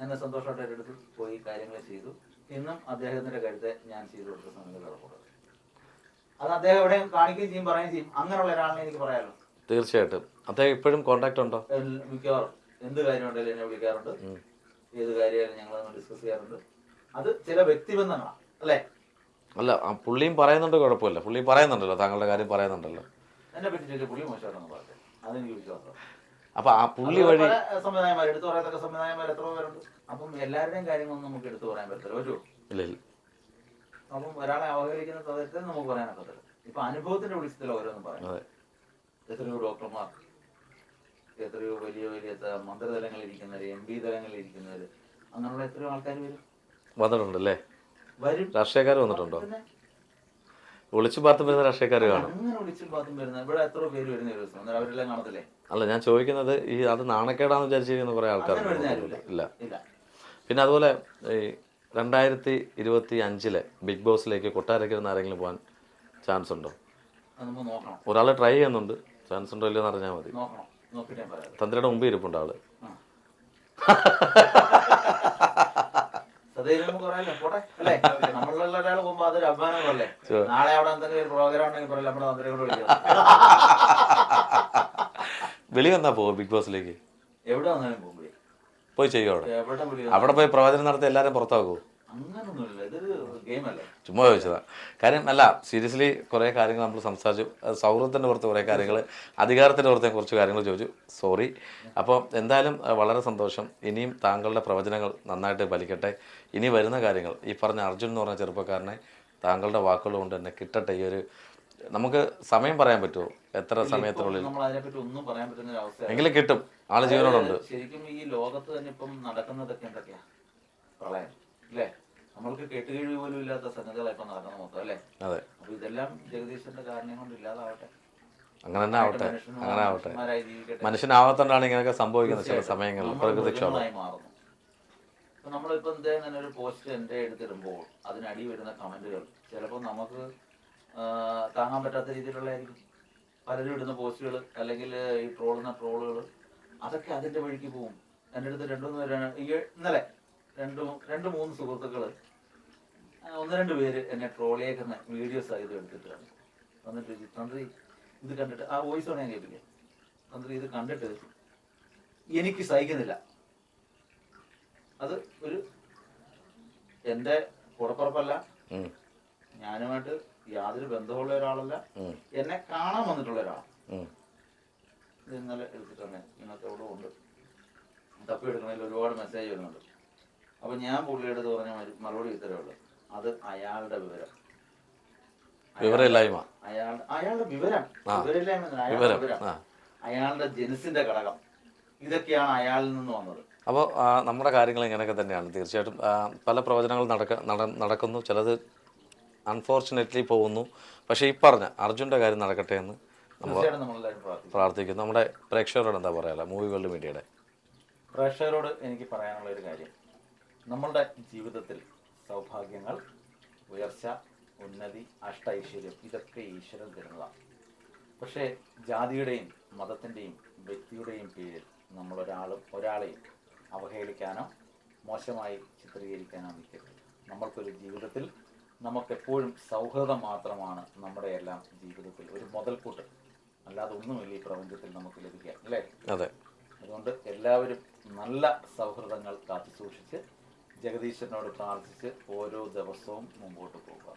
എന്നെ സന്തോഷമായിട്ട് എൻ്റെ അടുത്ത് പോയി കാര്യങ്ങൾ ചെയ്തു. ഇന്നും അദ്ദേഹത്തിന്റെ കരുത്തെ ഞാൻ ചെയ്തു കൊടുത്ത സമയത്ത് കിടക്കുന്നത്. അത് അദ്ദേഹം എവിടെയും കാണിക്കുകയും ചെയ്യും, പറയുകയും ചെയ്യും. അങ്ങനെയുള്ള ഒരാളിനെ എനിക്ക് പറയാമല്ലോ. തീർച്ചയായിട്ടും. അദ്ദേഹം ഇപ്പോഴും കോണ്ടാക്ട് ഉണ്ടോ? മിക്കവാറും എന്ത് കാര്യം ഉണ്ടെങ്കിലും എന്നെ വിളിക്കാറുണ്ട്. ഏത് കാര്യമായാലും ഞങ്ങളൊന്ന് ഡിസ്കസ് ചെയ്യാറുണ്ട്. അത് ചില വ്യക്തിബന്ധങ്ങളാണ് അല്ലേ? അല്ല, പുള്ളിയും പറയുന്നുണ്ട്, കുഴപ്പമില്ല. പുള്ളി പറയുന്നുണ്ടല്ലോ, താങ്കളുടെ കാര്യം പറയുന്നുണ്ടല്ലോ. എന്നെ പറ്റി പുള്ളി മോശമായിട്ടൊന്നും പറഞ്ഞു, അതെനിക്ക് വിശ്വാസം. അപ്പൊ ആ പുള്ളി വഴി സംവിധായകന്മാർ, എടുത്തു പറയത്തക്ക സംവിധായകന്മാർ എത്ര പേരുണ്ട്. അപ്പം എല്ലാവരുടെയും കാര്യങ്ങളൊന്നും നമുക്ക് എടുത്തു പറയാൻ പറ്റില്ല. പറ്റുമോ? ഇല്ല. അപ്പം ഒരാളെ അവഹേളിക്കുന്ന തരത്തിൽ നമുക്ക് പറയാനൊക്കത്തില്ല. ഇപ്പൊ അനുഭവത്തിന്റെ വിളിച്ചതിൽ ഓരോന്നും പറയാം. എത്രയോ ഡോക്ടർമാർ, എത്രയോ വലിയ വലിയ മന്ത്രിതലങ്ങളിൽ ഇരിക്കുന്നവര്, MP തലങ്ങളിൽ ഇരിക്കുന്നവര്, അങ്ങനെയുള്ള എത്രയോ ആൾക്കാർ വന്നിട്ടുണ്ടല്ലേ? വരും. രാഷ്ട്രീയക്കാർ വന്നിട്ടുണ്ടോ? വിളിച്ചു പാത്തും വരുന്ന രാഷ്ട്രീയക്കാർ കാണും. അങ്ങനെ വിളിച്ചു പാത്തും വരുന്ന ഇവിടെ എത്ര പേര് വരുന്ന ഒരു ദിവസം അവരെല്ലാം കാണത്തില്ലേ? അല്ല, ഞാൻ ചോദിക്കുന്നത് അത് നാണക്കേടാന്ന് വിചാരിച്ചിരിക്കുന്ന കുറെ ആൾക്കാർ ഇല്ല. പിന്നെ അതുപോലെ ഈ 2025 ബിഗ് ബോസിലേക്ക് കൊട്ടാരക്കര ആരെങ്കിലും പോകാൻ ചാൻസ് ഉണ്ടോ? ഒരാൾ ട്രൈ ചെയ്യുന്നുണ്ട്. ചാൻസ് ഉണ്ടോ ഇല്ലെന്ന് അറിഞ്ഞാൽ മതി. തന്ത്രിയുടെ മുമ്പ് ഇരിപ്പുണ്ട് ആള്. വെളി വന്നാ പോവോ ബിഗ് ബോസിലേക്ക്? എവിടെ വന്നാലും പോകും. പോയി ചെയ്യോ? അവിടെ പോയി പ്രവചനം നടത്തി എല്ലാരും പുറത്താക്കുമോ? ചുമ്മാ ചോദിച്ചതാ. കാര്യം അല്ല, സീരിയസ്ലി കുറേ കാര്യങ്ങൾ നമ്മൾ സംസാരിച്ചു. സൗഹൃദത്തിൻ്റെ പുറത്ത് കുറേ കാര്യങ്ങൾ, അധികാരത്തിൻ്റെ പുറത്ത് കുറച്ച് കാര്യങ്ങൾ ചോദിച്ചു. സോറി. അപ്പോൾ എന്തായാലും വളരെ സന്തോഷം. ഇനിയും താങ്കളുടെ പ്രവചനങ്ങൾ നന്നായിട്ട് ഫലിക്കട്ടെ. ഇനി വരുന്ന കാര്യങ്ങൾ ഈ പറഞ്ഞ അർജുൻ എന്ന് പറഞ്ഞ ചെറുപ്പക്കാരനെ താങ്കളുടെ വാക്കുകൾ കൊണ്ട് തന്നെ കിട്ടട്ടെ. ഈ ഒരു നമുക്ക് സമയം പറയാൻ പറ്റുമോ? എത്ര സമയത്തിനുള്ളിൽ എങ്കിലും കിട്ടും? ആള് ജീവനോടുണ്ട്. ശരിക്കും ഈ ലോകത്ത് തന്നെ ഇപ്പം നടക്കുന്നതൊക്കെ എന്തൊക്കെയാ? പ്രളയം അല്ലേ? നമ്മൾക്ക് കേട്ടുകേഴ്വി പോലും ഇല്ലാത്ത സംഗതികളാണ് ഇപ്പം നടക്കുന്ന മൊത്തം അല്ലേ? അതെ. അപ്പൊ ഇതെല്ലാം ജഗദീശന്റെ കാര്യം കൊണ്ട് ഇല്ലാതാവട്ടെ. അങ്ങനെ തന്നെ ആവട്ടെ, അങ്ങനെ ആവട്ടെ. മനുഷ്യനാവാത്തോണ്ടാണ് ഇങ്ങനെയൊക്കെ സംഭവിക്കുന്നത് ചില സമയങ്ങളിൽ. പ്രകൃതിക്ഷോഭമായി മാറുന്നു. ഇപ്പൊ നമ്മളിപ്പോ എന്തായാലും തന്നെ ഒരു പോസ്റ്റ് എന്റെ എടുത്തിടുമ്പോൾ അതിനടി വരുന്ന കമന്റുകൾ ചിലപ്പോൾ നമുക്ക് താങ്ങാൻ പറ്റാത്ത രീതിയിലുള്ളതായിരിക്കും. പലരും ഇടുന്ന പോസ്റ്റുകൾ അല്ലെങ്കിൽ ഈ ട്രോളുന്ന ട്രോളുകൾ, അതൊക്കെ അതിന്റെ വഴിക്ക് പോകും. എൻ്റെ അടുത്ത് ഇന്നലെ 2-3 സുഹൃത്തുക്കൾ 1-2 പേര് എന്നെ ട്രോളിയേക്കുന്ന വീഡിയോസ് ആയത് എടുത്തിട്ടാണ് വന്നിട്ട് തന്ത്രി ഇത് കണ്ടിട്ട് ആ വോയിസ് ഞാൻ കേൾപ്പിക്കാം. തന്ത്രി ഇത് കണ്ടിട്ട് എനിക്ക് സഹിക്കുന്നില്ല. അത് ഒരു എൻ്റെ കൂടപ്പുറപ്പല്ല, ഞാനുമായിട്ട് യാതൊരു ബന്ധമുള്ള ഒരാളല്ല, എന്നെ കാണാൻ വന്നിട്ടുള്ള ഒരാളാണ്. ഇത് ഇന്നലെ എടുത്തിട്ടുണ്ട്, ഇന്നത്തെ ഇവിടെ ഉണ്ട്. തപ്പി എടുക്കണതിൽ ഒരുപാട് മെസ്സേജ് വരുന്നുണ്ട്. അപ്പം ഞാൻ പുള്ളിയെടുത്ത് പറഞ്ഞ മറുപടി ഇത്രയേ ഉള്ളൂ, അത് അയാളുടെ വിവരം, വിവരമില്ലായ്മ, അയാളുടെ വിവരം, വിവരമില്ലായ്മ, അയാളുടെ വിവരം, അയാളുടെ ജനസിന്റെ ഘടകം, ഇതൊക്കെയാണ് അയാളിൽ നിന്ന് വന്നത്. അപ്പോൾ നമ്മുടെ കാര്യങ്ങൾ ഇങ്ങനെയൊക്കെ തന്നെയാണ്. തീർച്ചയായിട്ടും പല പ്രവചനങ്ങൾ നടക്കുന്നു, ചിലത് അൺഫോർച്ചുനേറ്റ്ലി പോകുന്നു. പക്ഷേ ഈ പറഞ്ഞ അർജുൻ്റെ കാര്യം നടക്കട്ടെ എന്ന് നമ്മൾ പ്രാർത്ഥിക്കുന്നു. നമ്മുടെ പ്രേക്ഷകരോട് എന്താ പറയാ, മൂവി വേൾഡ് മീഡിയയുടെ പ്രേക്ഷകരോട് എനിക്ക് പറയാനുള്ള ഒരു കാര്യം, നമ്മളുടെ ജീവിതത്തിൽ സൗഭാഗ്യങ്ങൾ, ഉയർച്ച, ഉന്നതി, അഷ്ടൈശ്വര്യം ഇതൊക്കെ ഈശ്വരൻ തരുന്നതാണ്. പക്ഷേ ജാതിയുടെയും മതത്തിൻ്റെയും വ്യക്തിയുടെയും പേരിൽ നമ്മൾ ഒരാളെയും അവഹേളിക്കാനോ മോശമായി ചിത്രീകരിക്കാനോ നിൽക്കരുത്. നമ്മൾക്കൊരു ജീവിതത്തിൽ നമുക്കെപ്പോഴും സൗഹൃദം മാത്രമാണ് നമ്മുടെ എല്ലാം ജീവിതത്തിൽ ഒരു മുതൽക്കൂട്ട്, അല്ലാതെ ഒന്നുമില്ല ഈ പ്രപഞ്ചത്തിൽ നമുക്ക് ലഭിക്കുക, അല്ലേ? അതെ. അതുകൊണ്ട് എല്ലാവരും നല്ല സൗഹൃദങ്ങൾ കാത്തു സൂക്ഷിച്ച് ജഗദീശ്വരനോട് പ്രാർത്ഥിച്ച് ഓരോ ദിവസവും മുമ്പോട്ട് പോകുക.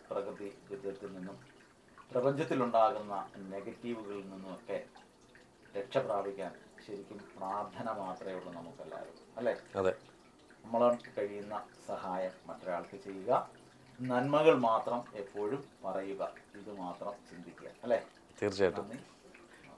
പ്രകൃതി ദുരിതത്തിൽ നിന്നും പ്രപഞ്ചത്തിലുണ്ടാകുന്ന നെഗറ്റീവുകളിൽ നിന്നുമൊക്കെ രക്ഷ പ്രാപിക്കാൻ ശരിക്കും പ്രാർത്ഥന മാത്രമേ ഉള്ളൂ നമുക്കെല്ലാവരും, അല്ലേ? അതെ. നമ്മളാൽ കഴിയുന്ന സഹായം മറ്റൊരാൾക്ക് ചെയ്യുക, നന്മകൾ മാത്രം എപ്പോഴും പറയുക, ഇത് മാത്രം ചിന്തിക്കുക, അല്ലേ? തീർച്ചയായിട്ടും. നന്ദി.